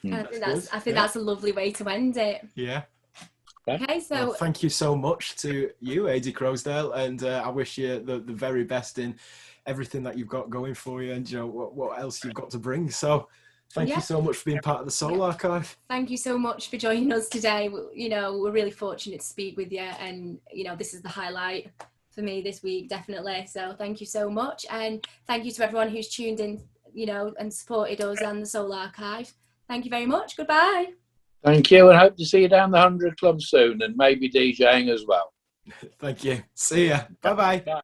I think that's a lovely way to end it. Yeah. Okay, so well, thank you so much to you, Adi Croasdell, and I wish you the very best in everything that you've got going for you, and what else you've got to bring. So thank you so much for being part of the Soul Archive. Thank you so much for joining us today. We're really fortunate to speak with you, and this is the highlight for me this week, definitely. So thank you so much, and thank you to everyone who's tuned in, and supported us and the Soul Archive. Thank you very much. Goodbye. Thank you, and hope to see you down the 100 Club soon, and maybe DJing as well. Thank you. See ya. Bye-bye. Bye.